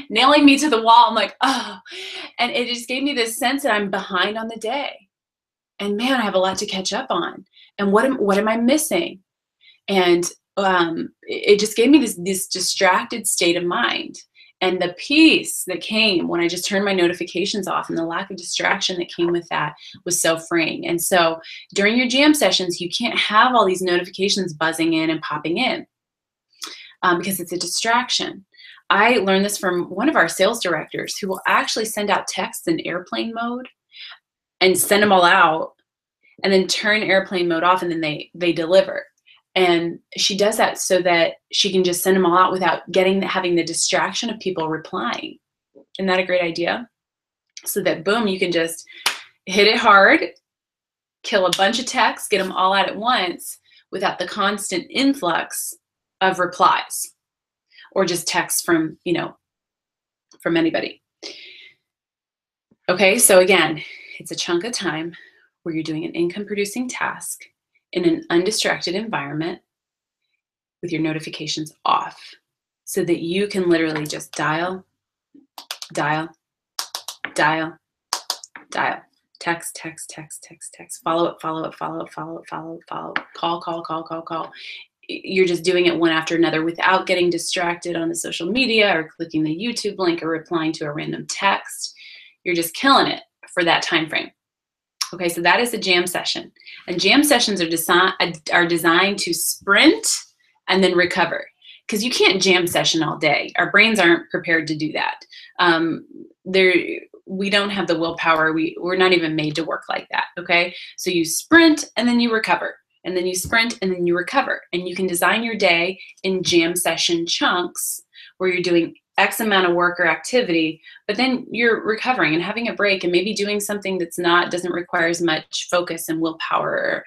nailing me to the wall. I'm like, oh. And it just gave me this sense that I'm behind on the day. And man, I have a lot to catch up on. And what am I missing? And it just gave me this distracted state of mind. And the peace that came when I just turned my notifications off and the lack of distraction that came with that was so freeing. And so during your jam sessions, you can't have all these notifications buzzing in and popping in because it's a distraction. I learned this from one of our sales directors who will actually send out texts in airplane mode and send them all out and then turn airplane mode off and then they deliver. And she does that so that she can just send them all out without having the distraction of people replying. Isn't that a great idea? So that boom, you can just hit it hard, kill a bunch of texts, get them all out at once without the constant influx of replies or just texts from anybody. Okay, so again, it's a chunk of time where you're doing an income producing task in an undistracted environment with your notifications off so that you can literally just dial, text, follow up, call. You're just doing it one after another without getting distracted on the social media or clicking the YouTube link or replying to a random text. You're just killing it for that time frame. Okay, so that is a jam session. And jam sessions are designed to sprint and then recover. Because you can't jam session all day. Our brains aren't prepared to do that. We don't have the willpower. We're not even made to work like that, okay? So you sprint and then you recover. And then you sprint and then you recover. And you can design your day in jam session chunks where you're doing X amount of work or activity, but then you're recovering and having a break and maybe doing something doesn't require as much focus and willpower.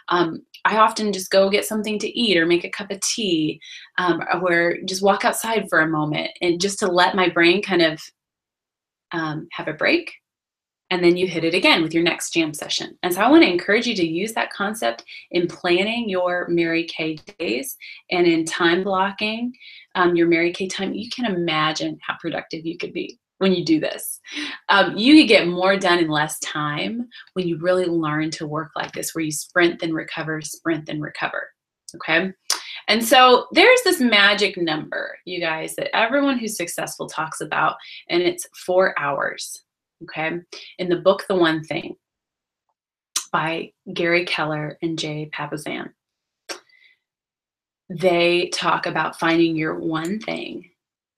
I often just go get something to eat or make a cup of tea, or just walk outside for a moment and just to let my brain kind of have a break. And then you hit it again with your next jam session. And so I want to encourage you to use that concept in planning your Mary Kay days and in time blocking your Mary Kay time. You can imagine how productive you could be when you do this. You could get more done in less time when you really learn to work like this, where you sprint then recover, okay? And so there's this magic number, you guys, that everyone who's successful talks about, and it's 4 hours. Okay. In the book, The One Thing by Gary Keller and Jay Papasan, they talk about finding your one thing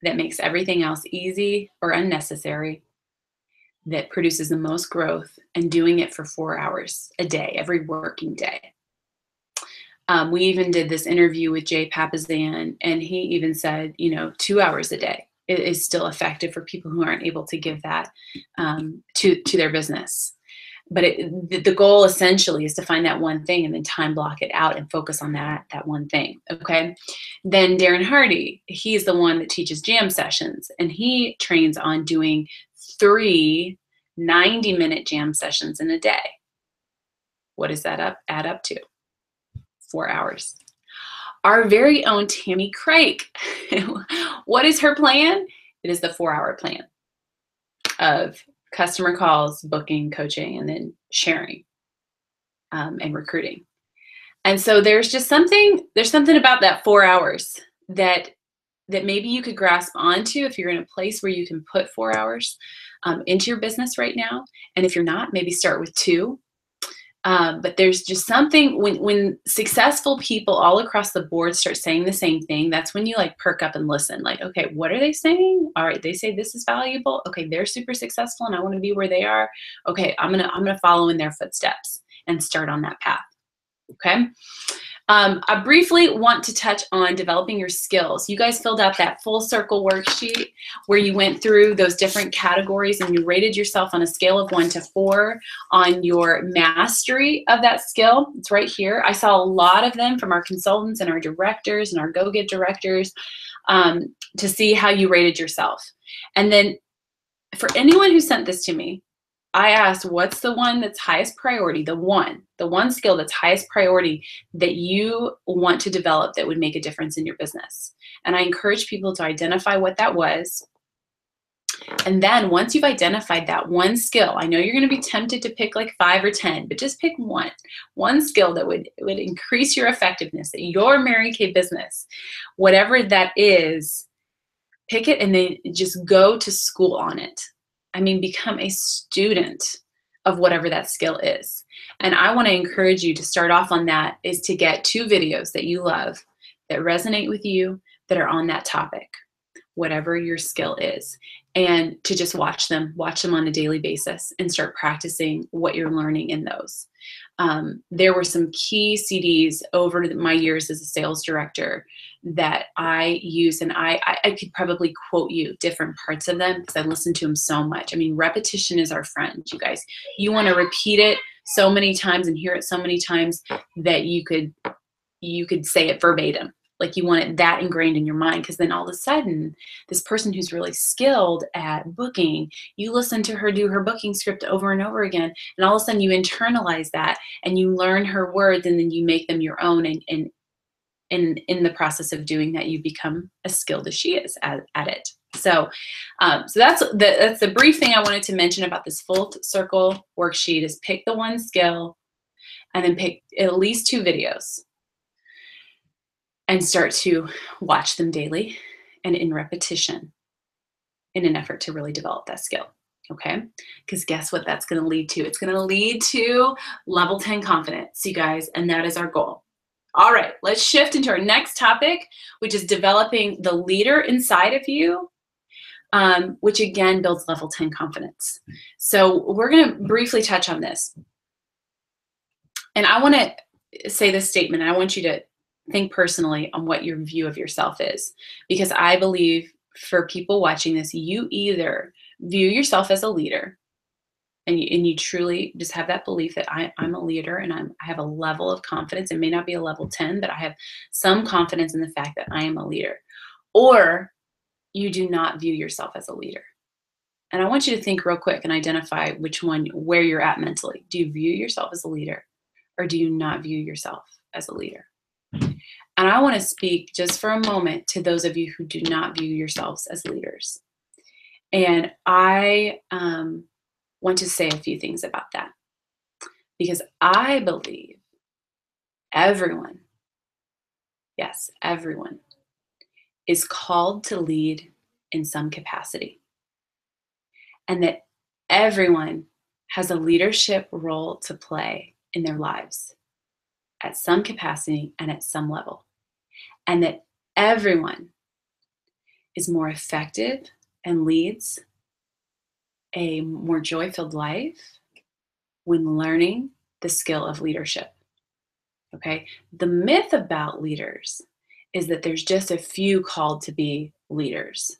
that makes everything else easy or unnecessary, that produces the most growth, and doing it for 4 hours a day, every working day. We even did this interview with Jay Papasan, and he even said, 2 hours a day is still effective for people who aren't able to give that to their business. But the goal essentially is to find that one thing and then time block it out and focus on that one thing. Okay. Then Darren Hardy, he's the one that teaches jam sessions, and he trains on doing 3 90-minute jam sessions in a day. What does that add up to? 4 hours. Our very own Tammy Craig, what is her plan? It is the 4-hour plan of customer calls, booking, coaching, and then sharing and recruiting. And so there's something about that 4 hours that maybe you could grasp onto if you're in a place where you can put 4 hours into your business right now. And if you're not, maybe start with 2. But there's just something when successful people all across the board start saying the same thing, that's when you like perk up and listen. Like, okay, what are they saying? All right, they say this is valuable. Okay, they're super successful and I want to be where they are. Okay, I'm gonna follow in their footsteps and start on that path. Okay. I briefly want to touch on developing your skills. You guys filled out that full circle worksheet where you went through those different categories and you rated yourself on a scale of 1 to 4 on your mastery of that skill. It's right here. I saw a lot of them from our consultants and our directors and our Go-Get directors to see how you rated yourself. And then for anyone who sent this to me, I asked, what's the one that's highest priority, the one skill that's highest priority that you want to develop that would make a difference in your business? And I encourage people to identify what that was. And then once you've identified that one skill, I know you're going to be tempted to pick like 5 or 10, but just pick one skill that would increase your effectiveness at your Mary Kay business, whatever that is, pick it and then just go to school on it. I mean, become a student of whatever that skill is. And I want to encourage you to start off on that, is to get 2 videos that you love, that resonate with you, that are on that topic, whatever your skill is, and to just watch them on a daily basis and start practicing what you're learning in those. There were some key CDs over my years as a sales director that I use, and I could probably quote you different parts of them because I listened to them so much. I mean, repetition is our friend, you guys. You want to repeat it so many times and hear it so many times that you could say it verbatim. Like you want it that ingrained in your mind, because then all of a sudden, this person who's really skilled at booking, you listen to her do her booking script over and over again, and all of a sudden you internalize that and you learn her words and then you make them your own. And in the process of doing that, you become as skilled as she is at it. So that's the brief thing I wanted to mention about this full circle worksheet, is pick the one skill and then pick at least 2 videos and start to watch them daily and in repetition in an effort to really develop that skill. Okay? Because guess what that's going to lead to? It's going to lead to level 10 confidence, you guys, and that is our goal. All right, let's shift into our next topic, which is developing the leader inside of you, which again builds level 10 confidence. So we're going to briefly touch on this. And I want to say this statement. I want you to think personally on what your view of yourself is, because I believe for people watching this, you either view yourself as a leader and you truly just have that belief that I'm a leader and I have a level of confidence. It may not be a level 10, but I have some confidence in the fact that I am a leader. Or you do not view yourself as a leader. And I want you to think real quick and identify where you're at mentally. Do you view yourself as a leader, or do you not view yourself as a leader? And I want to speak just for a moment to those of you who do not view yourselves as leaders. And I want to say a few things about that, because I believe everyone yes, everyone is called to lead in some capacity, and that everyone has a leadership role to play in their lives at some capacity and at some level, and that everyone is more effective and leads a more joy-filled life when learning the skill of leadership. Okay? The myth about leaders is that there's just a few called to be leaders,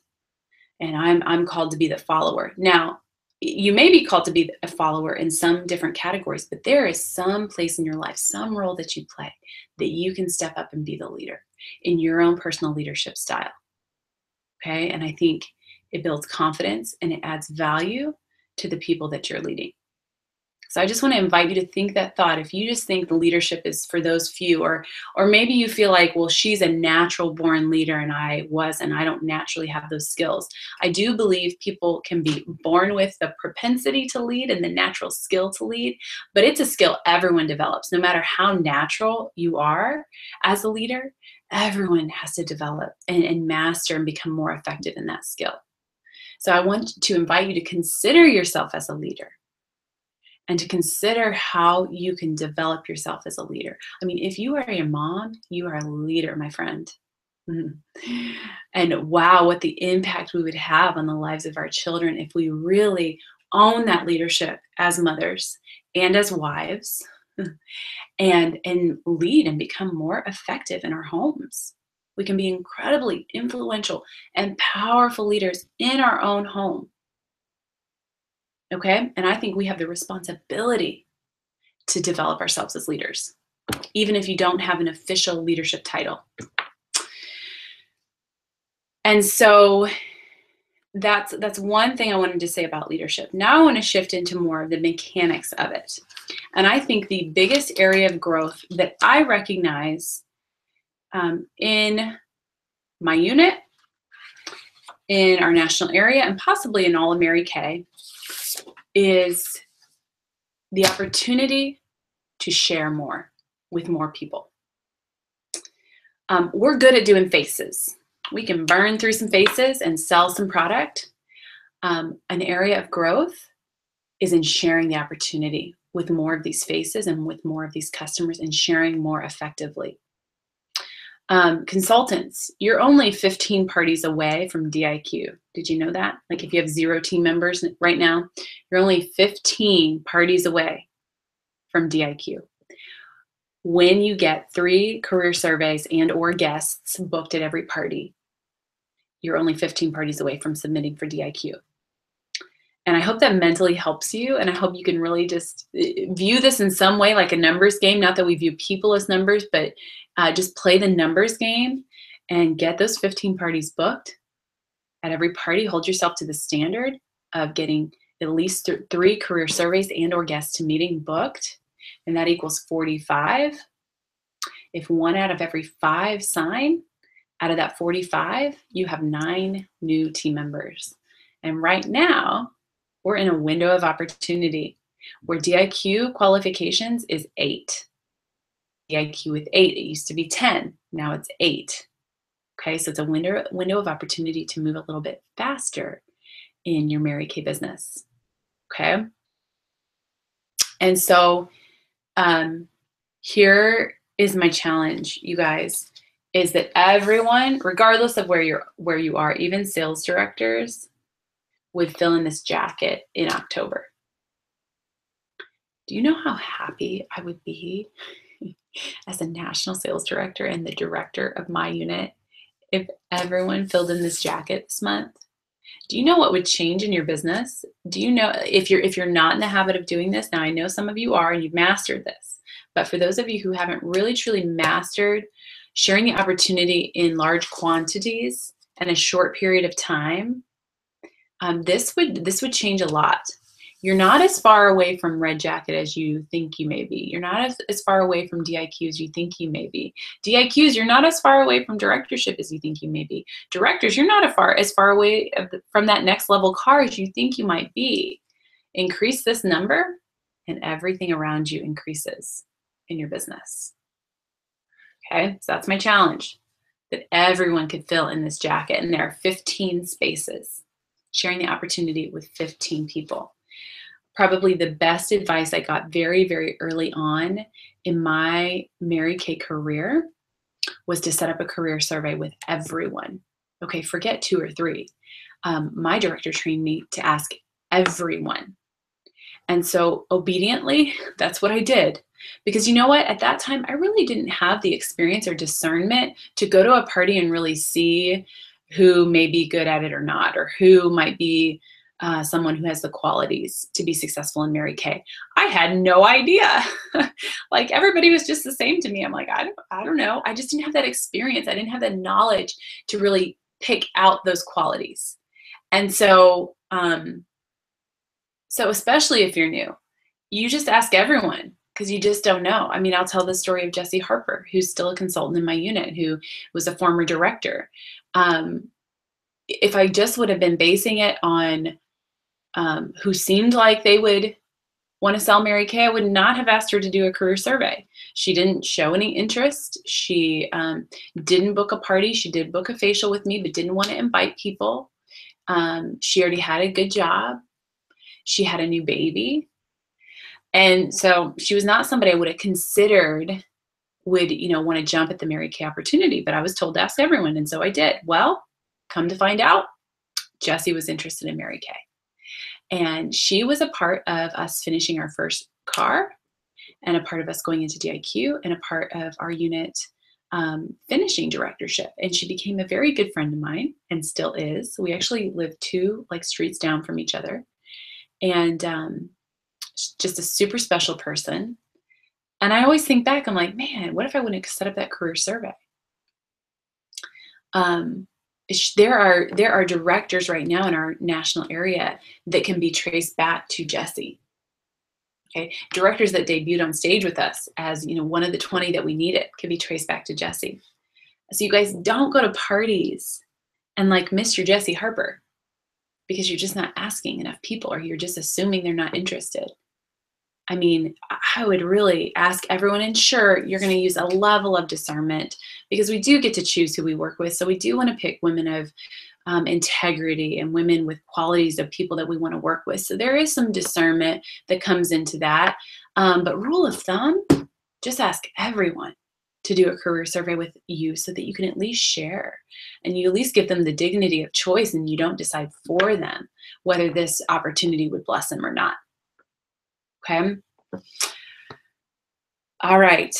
and I'm called to be the follower. Now, you may be called to be a follower in some different categories, but there is some place in your life, some role that you play that you can step up and be the leader in your own personal leadership style. Okay? And I think it builds confidence and it adds value to the people that you're leading. So I just want to invite you to think that thought. If you just think the leadership is for those few, or maybe you feel like, well, she's a natural born leader and I don't naturally have those skills. I do believe people can be born with the propensity to lead and the natural skill to lead, but it's a skill everyone develops. No matter how natural you are as a leader, everyone has to develop and master and become more effective in that skill. So I want to invite you to consider yourself as a leader and to consider how you can develop yourself as a leader. I mean, if you are a mom, you are a leader, my friend. Mhm. And wow, what the impact we would have on the lives of our children if we really own that leadership as mothers and as wives and lead and become more effective in our homes. We can be incredibly influential and powerful leaders in our own home. Okay? And I think we have the responsibility to develop ourselves as leaders, even if you don't have an official leadership title. And so that's one thing I wanted to say about leadership. Now I want to shift into more of the mechanics of it. And I think the biggest area of growth that I recognize in my unit, in our national area, and possibly in all of Mary Kay, is the opportunity to share more with more people. We're good at doing faces. We can burn through some faces and sell some product. An area of growth is in sharing the opportunity with more of these faces and with more of these customers and sharing more effectively. Consultants, you're only 15 parties away from DIQ. Did you know that? Like if you have 0 team members right now, you're only 15 parties away from DIQ. When you get 3 career surveys and or guests booked at every party, you're only 15 parties away from submitting for DIQ. And I hope that mentally helps you. And I hope you can really just view this in some way like a numbers game. Not that we view people as numbers, but just play the numbers game and get those 15 parties booked. At every party, hold yourself to the standard of getting at least 3 career surveys and or guests to meeting booked. And that equals 45. If 1 out of every 5 sign, out of that 45, you have 9 new team members. And right now, we're in a window of opportunity where DIQ qualifications is 8. DIQ with 8, it used to be 10, now it's 8. Okay, so it's a window of opportunity to move a little bit faster in your Mary Kay business. Okay, and so here is my challenge, you guys, is that everyone, regardless of where you are, even sales directors, would fill in this jacket in October. Do you know how happy I would be as a national sales director and the director of my unit if everyone filled in this jacket this month? Do you know what would change in your business? Do you know if you're not in the habit of doing this? Now I know some of you are and you've mastered this, but for those of you who haven't really truly mastered sharing the opportunity in large quantities and a short period of time, this would change a lot. You're not as far away from Red Jacket as you think you may be. You're not as far away from DIQ as you think you may be. DIQs, you're not as far away from directorship as you think you may be. Directors, you're not as far away from that next level car as you think you might be. Increase this number and everything around you increases in your business. Okay, so that's my challenge, that everyone could fill in this jacket. And there are 15 spaces, sharing the opportunity with 15 people. Probably the best advice I got very, very early on in my Mary Kay career was to set up a career survey with everyone. Okay, forget 2 or 3. My director trained me to ask everyone. And so obediently, that's what I did. Because you know what? At that time, I really didn't have the experience or discernment to go to a party and really see who may be good at it or not, or who might be someone who has the qualities to be successful in Mary Kay. I had no idea. Like everybody was just the same to me. I'm like, I don't know. I just didn't have that experience. I didn't have the knowledge to really pick out those qualities. And so especially if you're new, you just ask everyone because you just don't know. I mean, I'll tell the story of Jessie Harper, who's still a consultant in my unit, who was a former director. If I just would have been basing it on who seemed like they would want to sell Mary Kay, I would not have asked her to do a career survey. She didn't show any interest. She didn't book a party. She did book a facial with me, but didn't want to invite people. She already had a good job. She had a new baby. And so she was not somebody I would have considered would, want to jump at the Mary Kay opportunity, but I was told to ask everyone. And so I did. Well, come to find out, Jessie was interested in Mary Kay. And she was a part of us finishing our first car, and a part of us going into DIQ, and a part of our unit finishing directorship. And she became a very good friend of mine and still is. We actually live 2 streets down from each other. And just a super special person. And I always think back, I'm like, man, what if I wouldn't have set up that career survey? There are directors right now in our national area that can be traced back to Jessie. Okay, directors that debuted on stage with us as one of the 20 that we needed can be traced back to Jessie. So you guys don't go to parties and miss your Jessie Harper because you're just not asking enough people, or you're just assuming they're not interested. I mean, I would really ask everyone, and sure, you're going to use a level of discernment because we do get to choose who we work with. So we do want to pick women of integrity and women with qualities of people that we want to work with. So there is some discernment that comes into that. But rule of thumb, just ask everyone to do a career survey with you so that you can at least share, and you at least give them the dignity of choice, and you don't decide for them whether this opportunity would bless them or not. Okay. All right.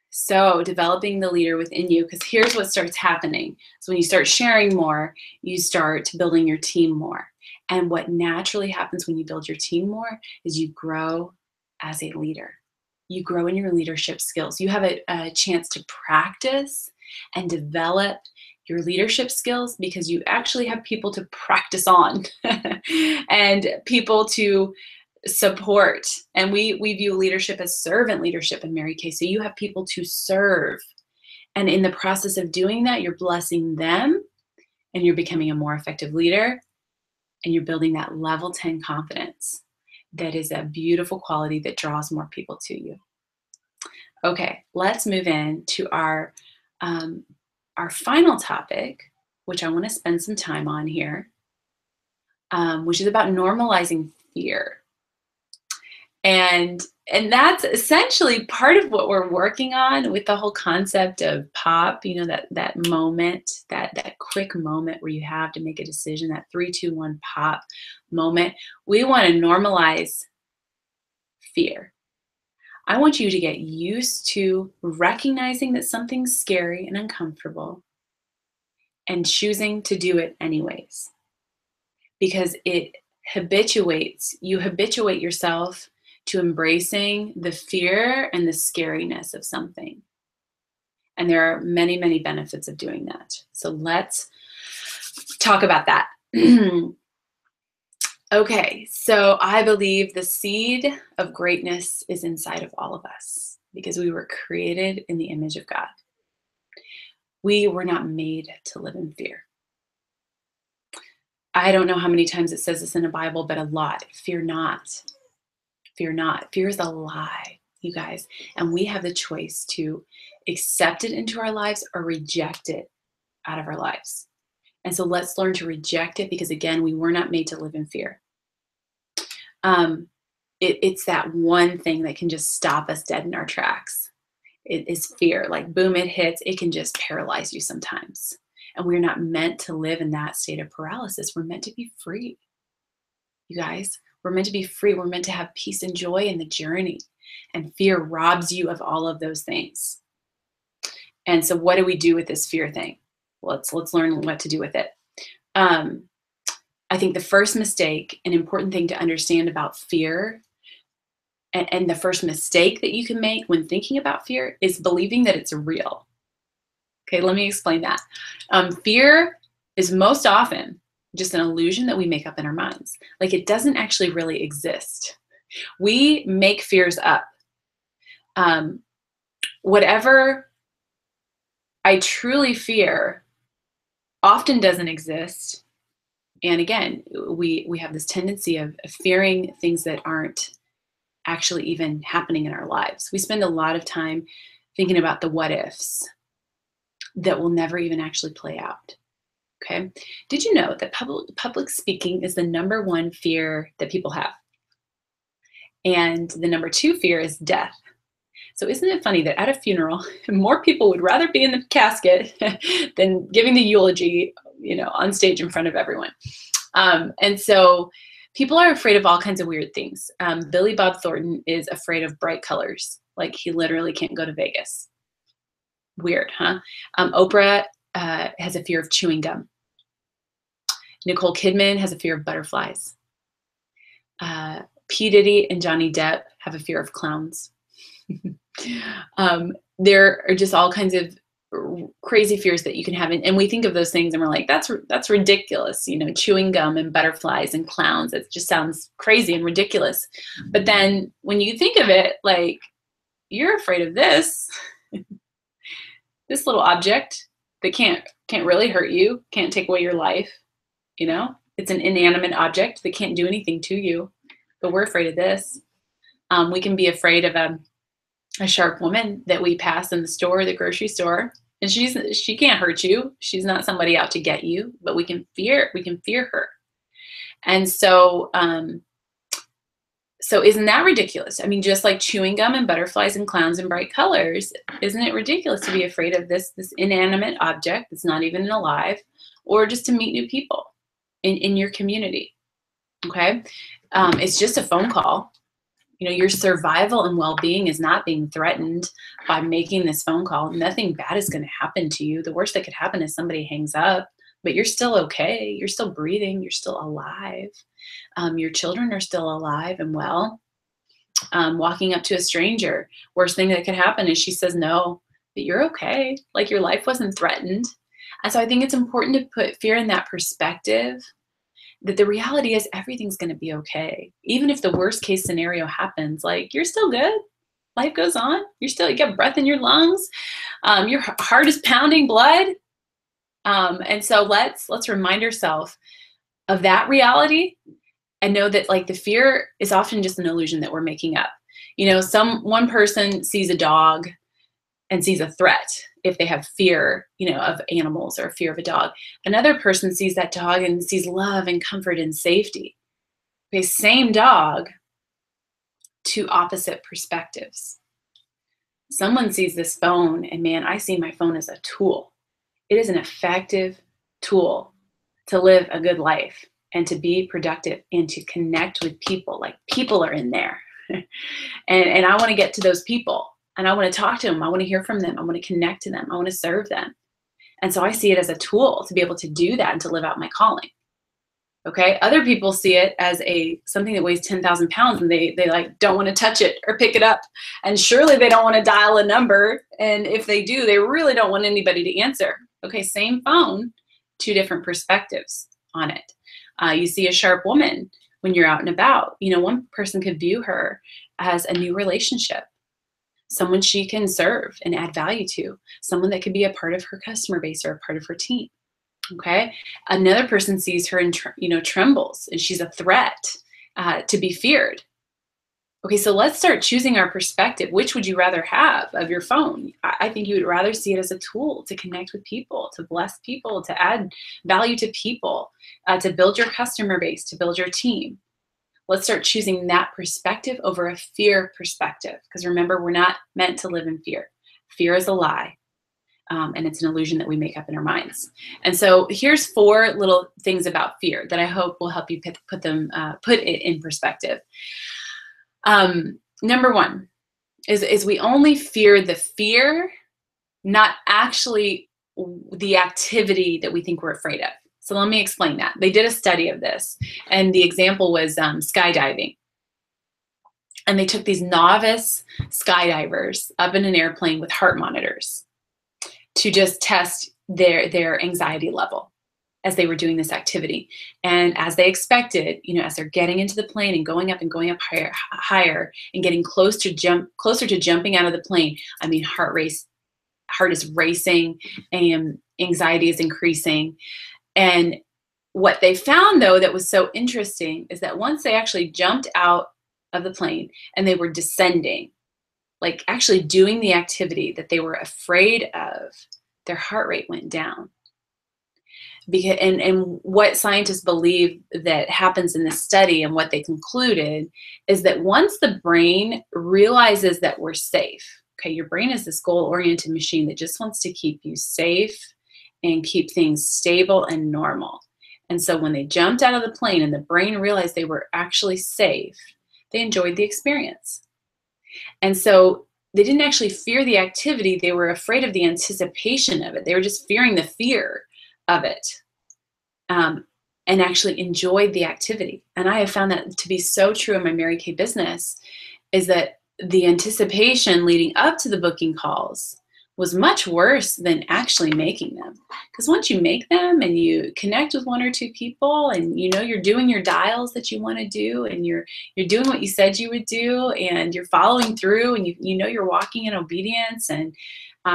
So developing the leader within you, because here's what starts happening. So when you start sharing more, you start building your team more. And what naturally happens when you build your team more is you grow as a leader. You grow in your leadership skills. You have a chance to practice and develop your leadership skills because you actually have people to practice on and people to support. And we view leadership as servant leadership in Mary Kay. So you have people to serve. And in the process of doing that, you're blessing them, and you're becoming a more effective leader, and you're building that level 10 confidence. That is a beautiful quality that draws more people to you. Okay, let's move in to our final topic, which I want to spend some time on here, which is about normalizing fear. And that's essentially part of what we're working on with the whole concept of pop, that moment, that quick moment where you have to make a decision, that 3, 2, 1 pop moment. We want to normalize fear. I want you to get used to recognizing that something's scary and uncomfortable and choosing to do it anyways, because you habituate yourself to embracing the fear and the scariness of something. And there are many, many benefits of doing that. So let's talk about that. Okay, so I believe the seed of greatness is inside of all of us because we were created in the image of God. We were not made to live in fear. I don't know how many times it says this in the Bible, but a lot. Fear not. Fear not. Fear is a lie. you guys. And we have the choice to accept it into our lives or reject it out of our lives. And so let's learn to reject it, because again, we were not made to live in fear. It's that one thing that can just stop us dead in our tracks. It is fear. Like, boom, it hits. It can just paralyze you sometimes. And we're not meant to live in that state of paralysis. We're meant to be free. You guys, we're meant to be free. We're meant to have peace and joy in the journey. And fear robs you of all of those things. And so what do we do with this fear thing? Let's learn what to do with it. I think the first mistake, an important thing to understand about fear, and the first mistake that you can make when thinking about fear, is believing that it's real. Okay, let me explain that. Fear is most often just an illusion that we make up in our minds. Like, it doesn't actually really exist. We make fears up. Whatever I truly fear often doesn't exist. And again, we have this tendency of fearing things that aren't actually even happening in our lives. We spend a lot of time thinking about the what ifs that will never even actually play out. Okay. Did you know that public speaking is the #1 fear that people have? And the #2 fear is death. So isn't it funny that at a funeral, more people would rather be in the casket than giving the eulogy, on stage in front of everyone. And so people are afraid of all kinds of weird things. Billy Bob Thornton is afraid of bright colors. Like, he literally can't go to Vegas. Weird, huh? Oprah has a fear of chewing gum. Nicole Kidman has a fear of butterflies. P. Diddy and Johnny Depp have a fear of clowns. There are just all kinds of crazy fears that you can have, and we think of those things and we're like, that's ridiculous, chewing gum and butterflies and clowns. It just sounds crazy and ridiculous. But then when you think of it, like, you're afraid of this little object that can't really hurt you, can't take away your life. It's an inanimate object that can't do anything to you, but we're afraid of this. We can be afraid of a sharp woman that we pass in the store, the grocery store, and she can't hurt you. She's not somebody out to get you, but we can fear her. And so isn't that ridiculous? I mean, just like chewing gum and butterflies and clowns and bright colors, isn't it ridiculous to be afraid of this inanimate object that's not even alive, or just to meet new people in your community? Okay. It's just a phone call. Your survival and well-being is not being threatened by making this phone call. Nothing bad is going to happen to you. The worst that could happen is somebody hangs up, but you're still okay. You're still breathing. You're still alive. Your children are still alive and well. Walking up to a stranger, worst thing that could happen is she says no, but you're okay. Like, your life wasn't threatened. And so I think it's important to put fear in that perspective, that the reality is everything's going to be okay. Even if the worst case scenario happens, like, you're still good. Life goes on. You got breath in your lungs. Your heart is pounding blood. And so let's remind ourselves of that reality, and know that, like, the fear is often just an illusion that we're making up. One person sees a dog and sees a threat if they have fear, of animals, or fear of a dog. Another person sees that dog and sees love and comfort and safety. Okay, same dog, two opposite perspectives. Someone sees this phone, and man, I see my phone as a tool. It is an effective tool to live a good life and to be productive and to connect with people. Like, people are in there. and I want to get to those people. And I want to talk to them. I want to hear from them. I want to connect to them. I want to serve them. And so I see it as a tool to be able to do that and to live out my calling. Okay. Other people see it as something that weighs 10,000 pounds, and they like don't want to touch it or pick it up. And surely they don't want to dial a number. And if they do, they really don't want anybody to answer. Okay. Same phone, two different perspectives on it. You see a sharp woman when you're out and about. One person could view her as a new relationship, someone she can serve and add value to, someone that could be a part of her customer base or a part of her team. Okay. Another person sees her and, trembles, and she's a threat to be feared. Okay, so let's start choosing our perspective. Which would you rather have of your phone? I think you would rather see it as a tool to connect with people, to bless people, to add value to people, to build your customer base, to build your team. Let's start choosing that perspective over a fear perspective. Because remember, we're not meant to live in fear. Fear is a lie. And it's an illusion that we make up in our minds. And so here's 4 little things about fear that I hope will help you put it in perspective. Number 1 is we only fear the fear, not actually the activity that we think we're afraid of. So let me explain that. They did a study of this, and the example was skydiving. And they took these novice skydivers up in an airplane with heart monitors to just test their anxiety level as they were doing this activity. And as they expected, as they're getting into the plane and going up higher and getting closer to jumping out of the plane, I mean, heart is racing and anxiety is increasing. And what they found, though, that was so interesting is that once they actually jumped out of the plane and they were descending, like actually doing the activity that they were afraid of, their heart rate went down. And what scientists believe that happens in this study and what they concluded is that once the brain realizes that we're safe, okay, your brain is this goal-oriented machine that just wants to keep you safe and keep things stable and normal. And so when they jumped out of the plane and the brain realized they were actually safe, they enjoyed the experience. And so they didn't actually fear the activity, they were afraid of the anticipation of it. They were just fearing the fear of it, and actually enjoyed the activity. And I have found that to be so true in my Mary Kay business, is that the anticipation leading up to the booking calls was much worse than actually making them. Because once you make them and you connect with 1 or 2 people and you're doing your dials that you want to do and you're doing what you said you would do and you're following through and you're walking in obedience and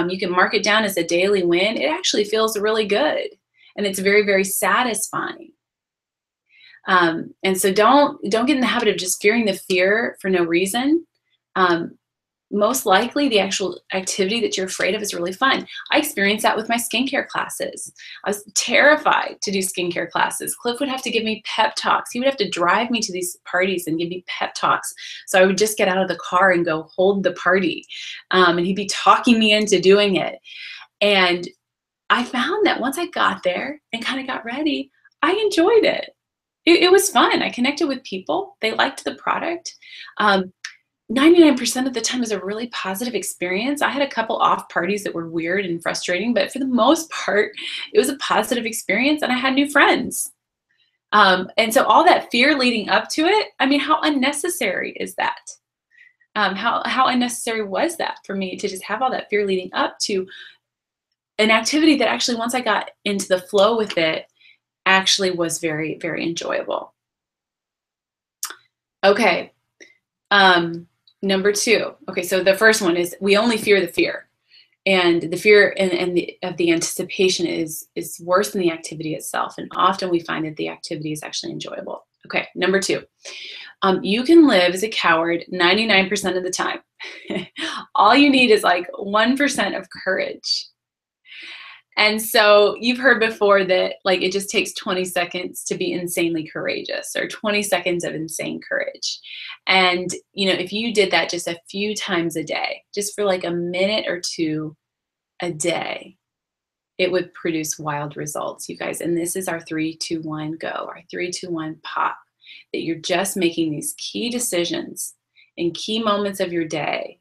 you can mark it down as a daily win, it actually feels really good. And it's very, very satisfying. And so don't get in the habit of just fearing the fear for no reason. Most likely the actual activity that you're afraid of is really fun. I experienced that with my skincare classes. I was terrified to do skincare classes. Cliff would have to give me pep talks. He would have to drive me to these parties and give me pep talks. So I would just get out of the car and go hold the party. And he'd be talking me into doing it. And I found that once I got there and kind of got ready, I enjoyed it. It was fun. I connected with people. They liked the product. 99% of the time is a really positive experience. I had a couple off parties that were weird and frustrating, but for the most part, it was a positive experience and I had new friends. And so all that fear leading up to it, I mean, how unnecessary is that? How unnecessary was that for me to just have all that fear leading up to an activity that actually, once I got into the flow with it, actually was very, very enjoyable. Okay. Number 2. Okay, so the first one is we only fear the fear. And the fear of the anticipation is worse than the activity itself. And often we find that the activity is actually enjoyable. Okay, number 2. You can live as a coward 99% of the time. All you need is like 1% of courage. And so you've heard before that like it just takes 20 seconds to be insanely courageous, or 20 seconds of insane courage. And if you did that just a few times a day, just for like a minute or 2 a day, it would produce wild results, you guys. And this is our 3, 2, 1 go, our 3, 2, 1 pop, that you're just making these key decisions in key moments of your day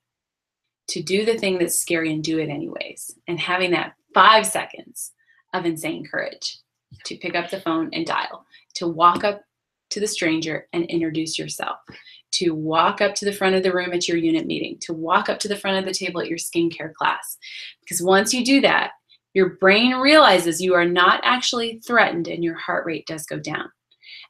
to do the thing that's scary and do it anyways. And having that 5 seconds of insane courage to pick up the phone and dial, to walk up to the stranger and introduce yourself, to walk up to the front of the room at your unit meeting, to walk up to the front of the table at your skincare class. Because once you do that, your brain realizes you are not actually threatened and your heart rate does go down.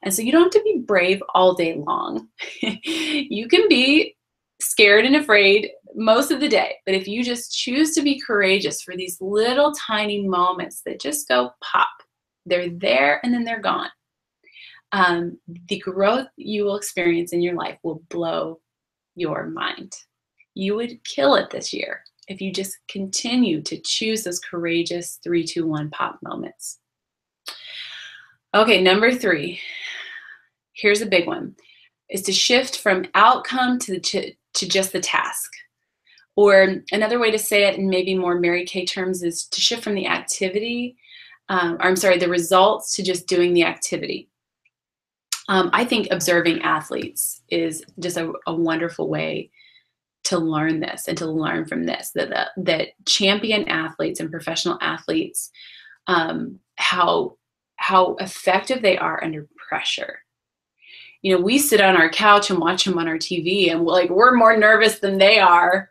And so you don't have to be brave all day long. You can be scared and afraid most of the day, but if you just choose to be courageous for these little tiny moments that just go pop, they're there and then they're gone. The growth you will experience in your life will blow your mind. You would kill it this year if you just continue to choose those courageous 3, 2, 1 pop moments. Okay, number 3, here's a big one, is to shift from outcome to just the task. Or another way to say it in maybe more Mary Kay terms is to shift from the activity, the results to just doing the activity. I think observing athletes is just a wonderful way to learn this and to learn from this, that champion athletes and professional athletes, how effective they are under pressure. You know, we sit on our couch and watch them on our TV, and we're more nervous than they are,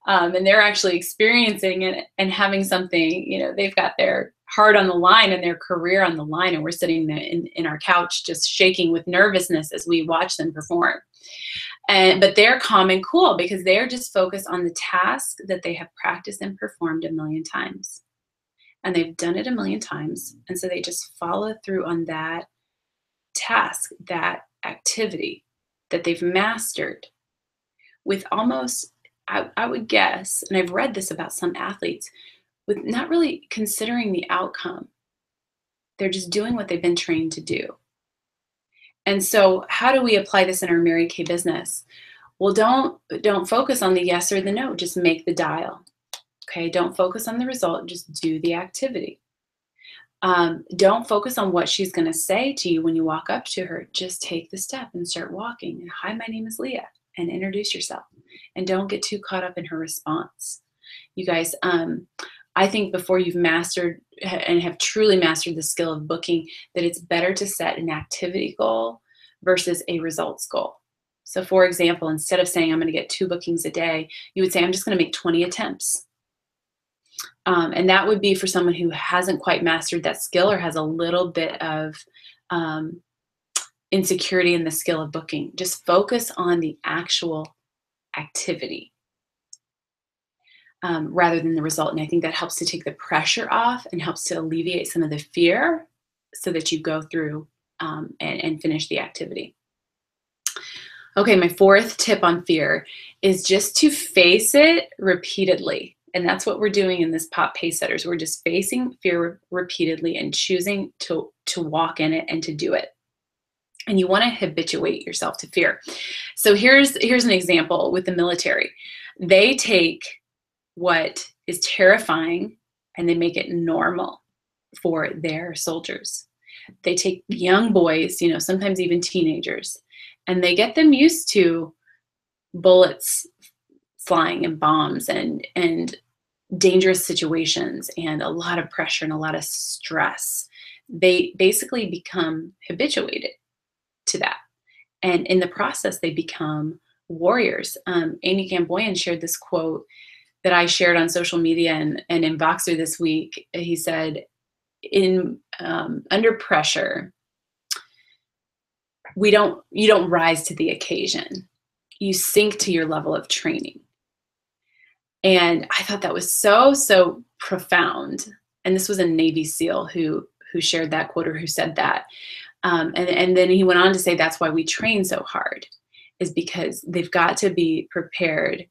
and they're actually experiencing it and having something. You know, they've got their heart on the line and their career on the line, and we're sitting there in our couch just shaking with nervousness as we watch them perform. But they're calm and cool because they're just focused on the task that they have practiced and performed a million times. And they've done it a million times. And so they just follow through on that task, that activity that they've mastered with almost, I would guess, and I've read this about some athletes, with not really considering the outcome. They're just doing what they've been trained to do. And so how do we apply this in our Mary Kay business? Well, don't focus on the yes or the no, just make the dial. Okay, don't focus on the result, just do the activity. Don't focus on what she's going to say to you when you walk up to her. Just take the step and start walking. And hi, my name is Leah, and introduce yourself. And don't get too caught up in her response. You guys, I think before you've mastered and have truly mastered the skill of booking, that it's better to set an activity goal versus a results goal. So for example, instead of saying I'm going to get 2 bookings a day, you would say I'm just going to make 20 attempts. And that would be for someone who hasn't quite mastered that skill or has a little bit of insecurity in the skill of booking. Just focus on the actual activity rather than the result. And I think that helps to take the pressure off and helps to alleviate some of the fear so that you go through and finish the activity. Okay, my 4th tip on fear is just to face it repeatedly. And that's what we're doing in this Pop Pacesetters. We're just facing fear repeatedly and choosing to walk in it and to do it. And you want to habituate yourself to fear. So here's an example with the military. They take what is terrifying and they make it normal for their soldiers. They take young boys, you know, sometimes even teenagers, and they get them used to bullets flying and bombs and dangerous situations and a lot of pressure and a lot of stress. They basically become habituated to that. And in the process, they become warriors. Amy Gamboyan shared this quote that I shared on social media and in Voxer this week. He said, under pressure, you don't rise to the occasion. You sink to your level of training. And I thought that was so profound. And this was a Navy SEAL who shared that quote or who said that. And then he went on to say that's why we train so hard, is because they've got to be prepared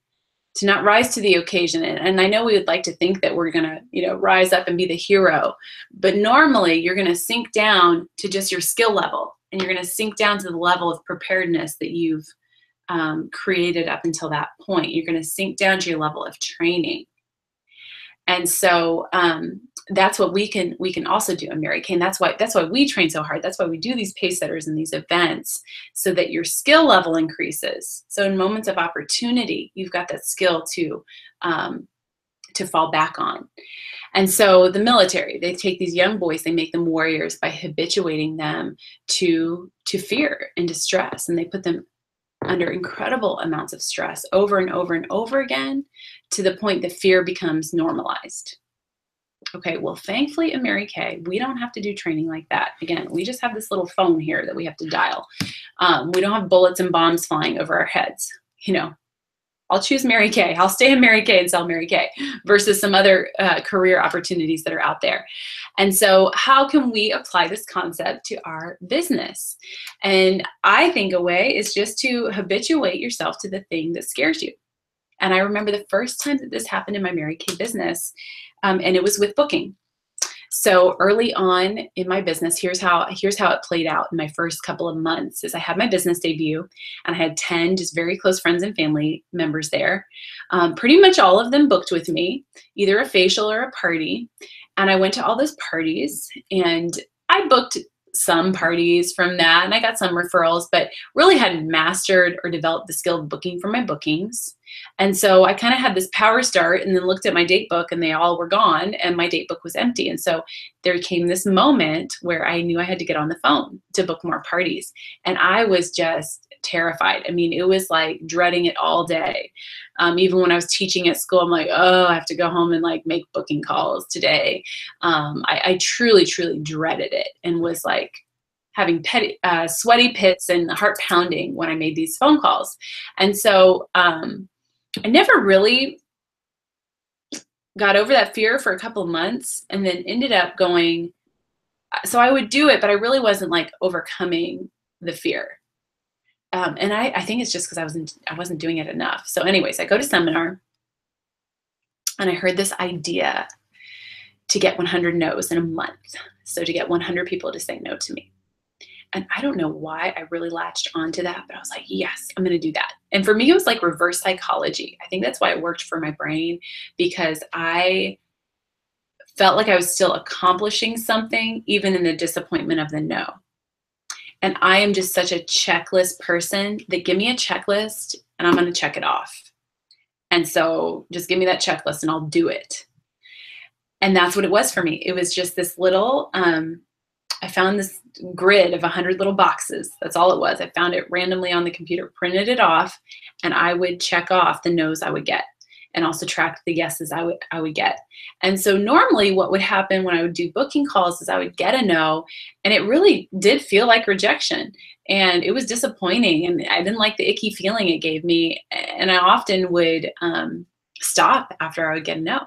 to not rise to the occasion. And I know we would like to think that we're going to, you know, rise up and be the hero, but normally you're going to sink down to just your skill level, and you're going to sink down to the level of preparedness that you've created up until that point. You're going to sink down to your level of training. And so that's what we can also do in Mary Kay. And that's why we train so hard. That's why we do these Pacesetters and these events, so that your skill level increases. So in moments of opportunity, you've got that skill to fall back on. And so the military, they take these young boys, they make them warriors by habituating them to fear and to stress, and they put them under incredible amounts of stress over and over and over again, to the point that fear becomes normalized. Okay, well, thankfully in Mary Kay, we don't have to do training like that. Again, we just have this little phone here that we have to dial. We don't have bullets and bombs flying over our heads, you know. I'll choose Mary Kay. I'll stay in Mary Kay and sell Mary Kay versus some other career opportunities that are out there. And so how can we apply this concept to our business? And I think a way is just to habituate yourself to the thing that scares you. And I remember the first time that this happened in my Mary Kay business, and it was with booking. So early on in my business, here's how it played out in my first couple of months. Is I had my business debut, and I had 10 just very close friends and family members there. Pretty much all of them booked with me, either a facial or a party. And I went to all those parties, and I booked some parties from that, and I got some referrals, but really hadn't mastered or developed the skill of booking for my bookings. And so I kind of had this power start, and then looked at my date book, and they all were gone, and my date book was empty. And so there came this moment where I knew I had to get on the phone to book more parties. And I was just terrified. I mean, it was like dreading it all day. Even when I was teaching at school, I'm like, oh, I have to go home and like make booking calls today. I truly, truly dreaded it, and was like having sweaty pits and heart pounding when I made these phone calls. And so I never really got over that fear for a couple of months, and then ended up going, so I would do it, but I really wasn't like overcoming the fear. And I think it's just because I wasn't doing it enough. So anyways, I go to seminar, and I heard this idea to get 100 no's in a month. So to get 100 people to say no to me. And I don't know why I really latched onto that, but I was like, yes, I'm going to do that. And for me, it was like reverse psychology. I think that's why it worked for my brain, because I felt like I was still accomplishing something, even in the disappointment of the no. And I am just such a checklist person that give me a checklist and I'm going to check it off. And so just give me that checklist and I'll do it. And that's what it was for me. It was just this little, I found this grid of 100 little boxes. That's all it was. I found it randomly on the computer, printed it off, and I would check off the no's I would get, and also track the yeses I would get. And so normally what would happen when I would do booking calls is I would get a no, and it really did feel like rejection. And it was disappointing, and I didn't like the icky feeling it gave me. And I often would stop after I would get a no.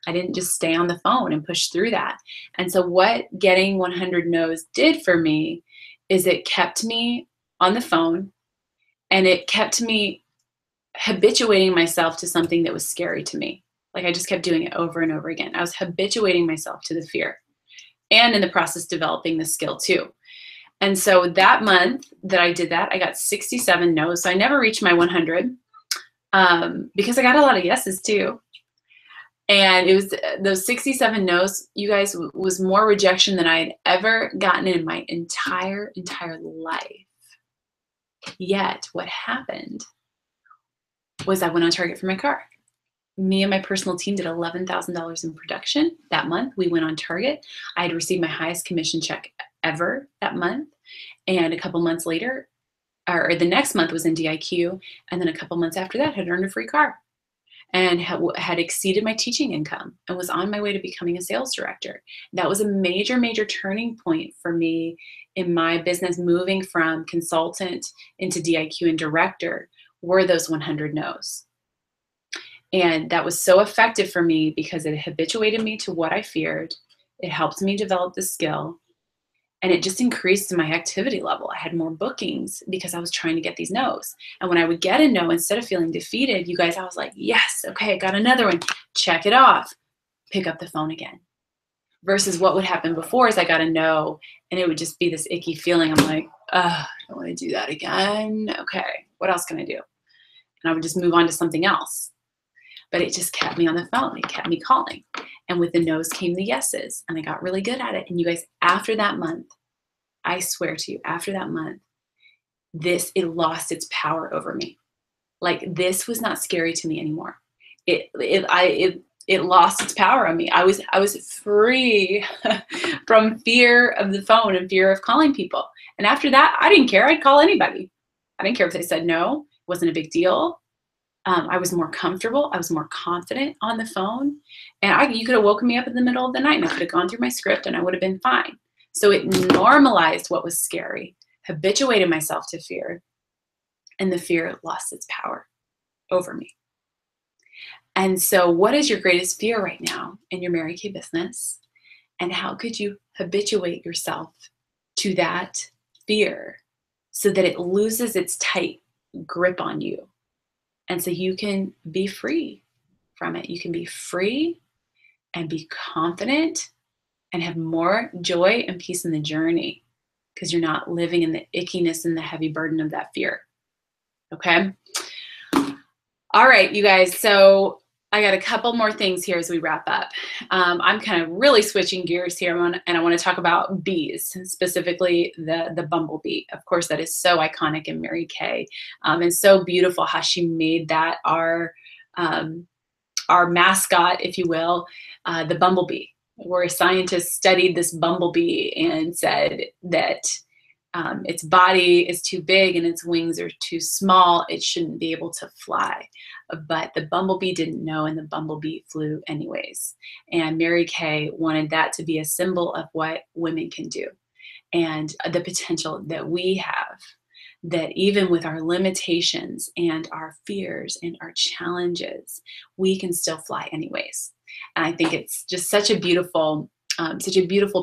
I didn't just stay on the phone and push through that. And so what getting 100 no's did for me is it kept me on the phone, and it kept me habituating myself to something that was scary to me. Like I just kept doing it over and over again. I was habituating myself to the fear, and in the process developing the skill too. And so that month that I did that, I got 67 no's. So I never reached my 100 because I got a lot of yeses too. And it was those 67 no's, you guys, was more rejection than I had ever gotten in my entire life. Yet what happened was I went on target for my car. Me and my personal team did $11,000 in production that month. We went on target. I had received my highest commission check ever that month. And a couple months later, or the next month was in DIQ. And then a couple months after that, had earned a free car. And had exceeded my teaching income and was on my way to becoming a sales director. That was a major, major turning point for me in my business, moving from consultant into DIQ and director, were those 100 no's. And that was so effective for me because it habituated me to what I feared. It helped me develop the skill, and it just increased my activity level. I had more bookings because I was trying to get these no's. And when I would get a no, instead of feeling defeated, you guys, I was like, yes, okay, I got another one. Check it off. Pick up the phone again. Versus what would happen before is I got a no, and it would just be this icky feeling. I'm like, I don't want to do that again. Okay, what else can I do? And I would just move on to something else. But it just kept me on the phone. It kept me calling. And with the no's came the yeses. And I got really good at it. And you guys, after that month, I swear to you, after that month, it lost its power over me. Like this was not scary to me anymore. It lost its power on me. I was free from fear of the phone and fear of calling people. And after that, I didn't care. I'd call anybody. I didn't care if they said no. It wasn't a big deal. I was more comfortable. I was more confident on the phone. And you could have woken me up in the middle of the night, and I could have gone through my script and I would have been fine. So it normalized what was scary, habituated myself to fear, and the fear lost its power. over me. And so what is your greatest fear right now in your Mary Kay business? And how could you habituate yourself to that fear so that it loses its tight grip on you? And so you can be free from it. You can be free and be confident and have more joy and peace in the journey because you're not living in the ickiness and the heavy burden of that fear. Okay? All right, you guys. So I got a couple more things here as we wrap up. I'm kind of really switching gears here, and I want to talk about bees, specifically the bumblebee. Of course, that is so iconic in Mary Kay, and so beautiful how she made that our mascot, if you will, the bumblebee, where scientists studied this bumblebee and said that its body is too big and its wings are too small. It shouldn't be able to fly. But the bumblebee didn't know, and the bumblebee flew anyways. And Mary Kay wanted that to be a symbol of what women can do and the potential that we have, that even with our limitations and our fears and our challenges, we can still fly anyways. And I think it's just such a beautiful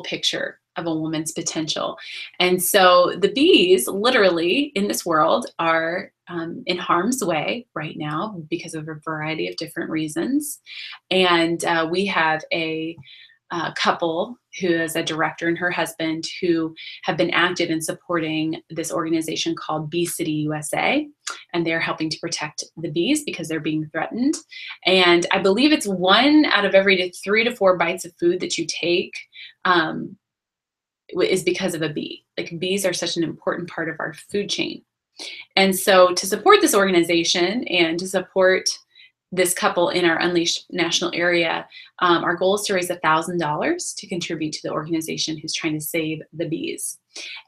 picture of a woman's potential. And so the bees literally in this world are in harm's way right now because of a variety of different reasons. And we have a couple who is a director and her husband who have been active in supporting this organization called Bee City USA. And they're helping to protect the bees because they're being threatened. And I believe it's 1 out of every 3 to 4 bites of food that you take is because of a bee. Like, bees are such an important part of our food chain. And so to support this organization and to support this couple in our Unleashed National area, our goal is to raise $1,000 to contribute to the organization who's trying to save the bees.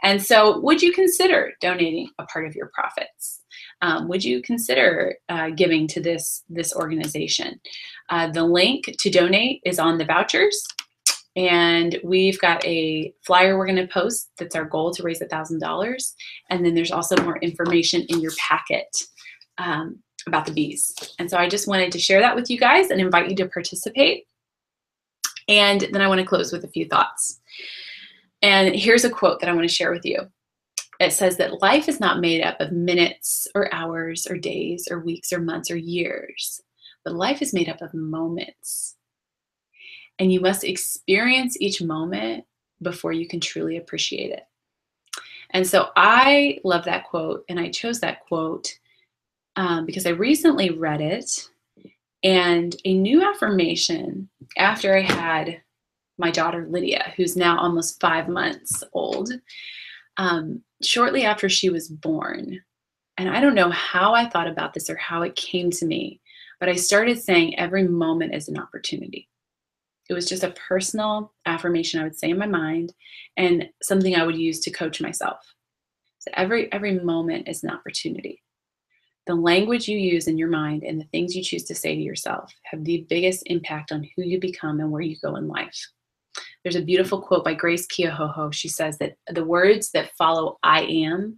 And so would you consider donating a part of your profits? Would you consider giving to this organization? The link to donate is on the vouchers. And we've got a flyer we're going to post that's our goal to raise $1,000. And then there's also more information in your packet about the bees. And so I just wanted to share that with you guys and invite you to participate. And then I want to close with a few thoughts. And here's a quote that I want to share with you. It says that life is not made up of minutes or hours or days or weeks or months or years, but life is made up of moments. And you must experience each moment before you can truly appreciate it. And so I love that quote, and I chose that quote because I recently read it, and a new affirmation after I had my daughter Lydia, who's now almost 5 months old, shortly after she was born. And I don't know how I thought about this or how it came to me, but I started saying every moment is an opportunity. It was just a personal affirmation I would say in my mind and something I would use to coach myself. So every moment is an opportunity. The language you use in your mind and the things you choose to say to yourself have the biggest impact on who you become and where you go in life. There's a beautiful quote by Grace Keohoho. She says that the words that follow I am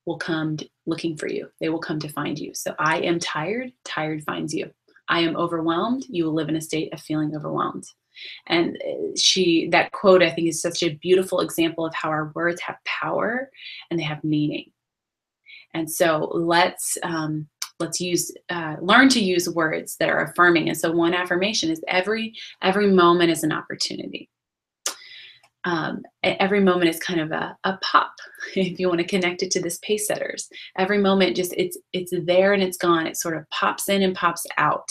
will come looking for you. They will come to find you. So I am tired, tired finds you. I am overwhelmed, you will live in a state of feeling overwhelmed. And that quote, I think, is such a beautiful example of how our words have power and they have meaning. And so let's learn to use words that are affirming. And so one affirmation is every moment is an opportunity. Every moment is kind of a pop, if you want to connect it to this Pacesetters. Every moment just it's there and it's gone. It sort of pops in and pops out.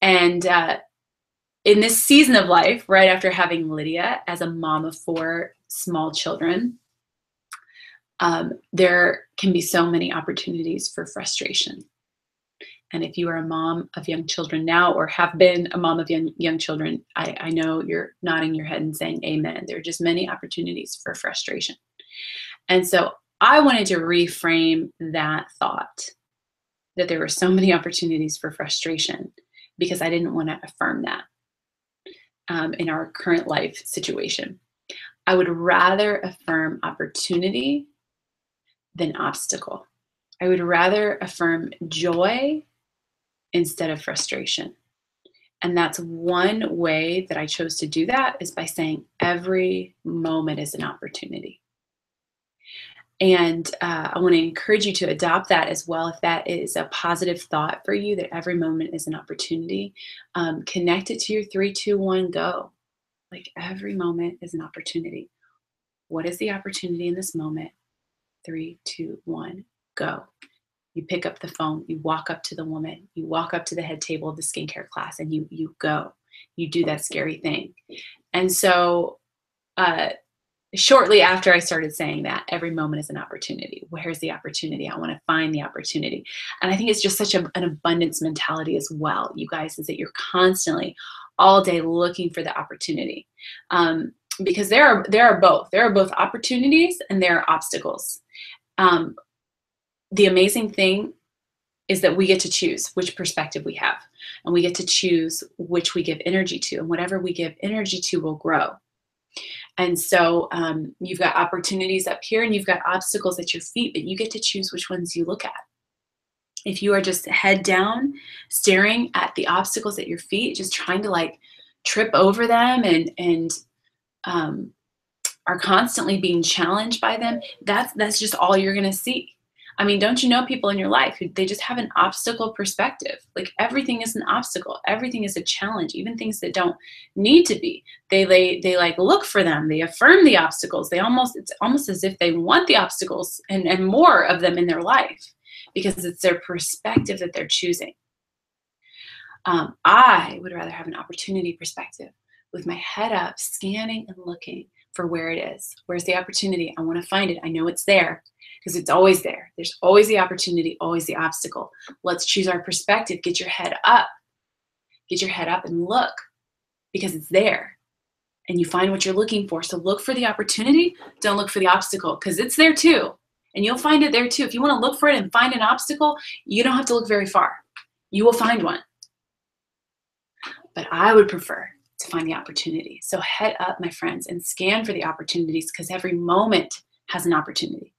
And in this season of life, right after having Lydia as a mom of 4 small children, there can be so many opportunities for frustration. And if you are a mom of young children now or have been a mom of young children, I know you're nodding your head and saying amen. There are just many opportunities for frustration. And so I wanted to reframe that thought, that there were so many opportunities for frustration, because I didn't want to affirm that in our current life situation. I would rather affirm opportunity than obstacle. I I would rather affirm joy instead of frustration. And that's one way that I chose to do that, is by saying every moment is an opportunity. And I want to encourage you to adopt that as well. If that is a positive thought for you, that every moment is an opportunity, connect it to your 3, 2, 1, go. Like every moment is an opportunity. What is the opportunity in this moment? 3, 2, 1, go. You pick up the phone, you walk up to the woman, you walk up to the head table of the skincare class, and you go. You do that scary thing. And so shortly after I started saying that, every moment is an opportunity. Where's the opportunity? I want to find the opportunity. And I think it's just such an abundance mentality as well, you guys, is that you're constantly all day looking for the opportunity. Because there are both. There are both opportunities and there are obstacles. The amazing thing is that we get to choose which perspective we have, and we get to choose which we give energy to, and whatever we give energy to will grow. And so you've got opportunities up here and you've got obstacles at your feet, but you get to choose which ones you look at. If you are just head down, staring at the obstacles at your feet, just trying to like trip over them and are constantly being challenged by them, that's just all you're going to see. I mean, don't you know people in your life who they just have an obstacle perspective? Like everything is an obstacle. Everything is a challenge, even things that don't need to be. They like look for them. They affirm the obstacles. It's almost as if they want the obstacles and more of them in their life, because it's their perspective that they're choosing. I would rather have an opportunity perspective, with my head up, scanning and looking for where it is. Where's the opportunity? I want to find it. I know it's there, because it's always there. There's always the opportunity, always the obstacle. Let's choose our perspective. Get your head up. Get your head up and look, because it's there. And you find what you're looking for. So look for the opportunity. Don't look for the obstacle, because it's there too. And you'll find it there too. If you want to look for it and find an obstacle, you don't have to look very far. You will find one. But I would prefer to find the opportunity. So head up, my friends, and scan for the opportunities, because every moment has an opportunity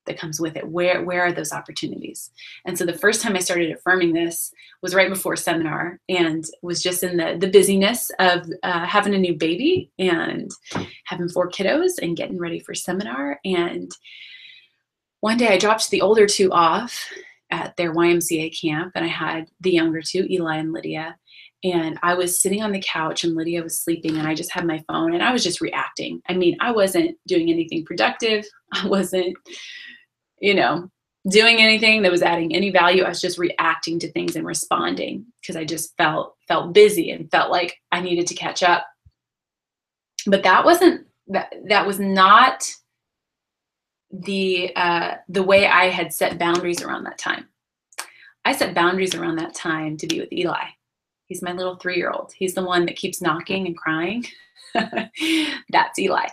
that comes with it. Where are those opportunities? And so the first time I started affirming this was right before seminar, and was just in the busyness of having a new baby and having 4 kiddos and getting ready for seminar. And one day I dropped the older 2 off at their YMCA camp, and I had the younger 2, Eli and Lydia. And I was sitting on the couch and Lydia was sleeping, and I just had my phone and I was just reacting. I mean, I wasn't doing anything productive. I wasn't, doing anything that was adding any value. I was just reacting to things and responding, because I just felt busy and felt like I needed to catch up. But that was not the way I had set boundaries around that time. I set boundaries around that time to be with Eli. He's my little 3-year-old. He's the one that keeps knocking and crying. That's Eli.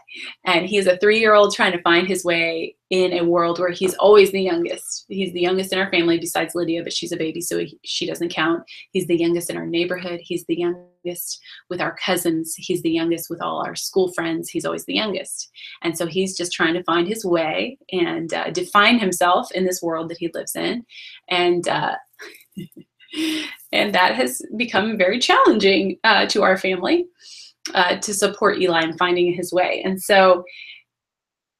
And he's a 3-year-old trying to find his way in a world where he's always the youngest. He's the youngest in our family besides Lydia, but she's a baby, so she doesn't count. He's the youngest in our neighborhood. He's the youngest with our cousins. He's the youngest with all our school friends. He's always the youngest. And so he's just trying to find his way and define himself in this world that he lives in. And and that has become very challenging to our family to support Eli in finding his way. And so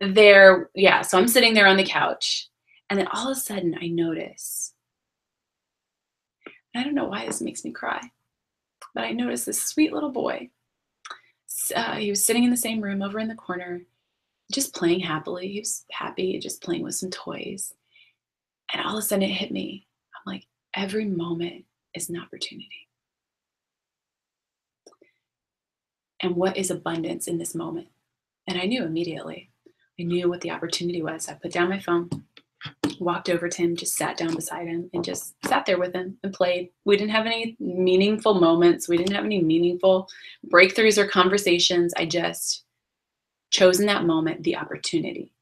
so I'm sitting there on the couch, and then all of a sudden I notice, I don't know why this makes me cry, but I noticed this sweet little boy. He was sitting in the same room over in the corner, just playing happily. He was happy, just playing with some toys. And all of a sudden it hit me. I'm like, every moment is an opportunity. And what is abundance in this moment? And I knew immediately. I knew what the opportunity was. I put down my phone, walked over to him, just sat down beside him, and just sat there with him and played. We didn't have any meaningful moments. We didn't have any meaningful breakthroughs or conversations. I just chose in that moment the opportunity.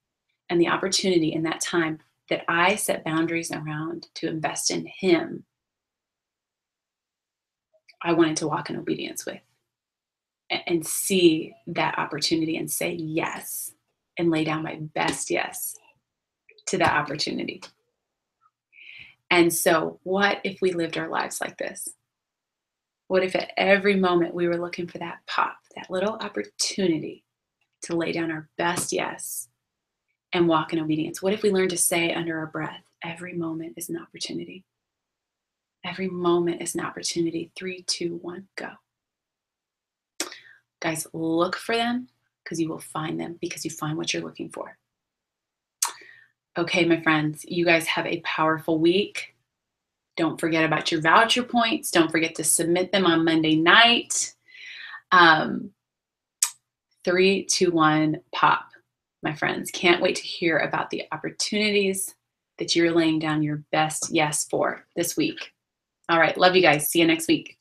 And the opportunity in that time that I set boundaries around to invest in him, I wanted to walk in obedience with and see that opportunity and say yes and lay down my best yes to that opportunity. And so what if we lived our lives like this? What if at every moment we were looking for that pop, that little opportunity to lay down our best yes and walk in obedience? What if we learned to say under our breath, every moment is an opportunity? Every moment is an opportunity. 3, 2, 1, go. Guys, look for them because you will find them because you find what you're looking for. Okay, my friends, you guys have a powerful week. Don't forget about your voucher points. Don't forget to submit them on Monday night. 3, 2, 1, pop, my friends. Can't wait to hear about the opportunities that you're laying down your best yes for this week. All right, love you guys. See you next week.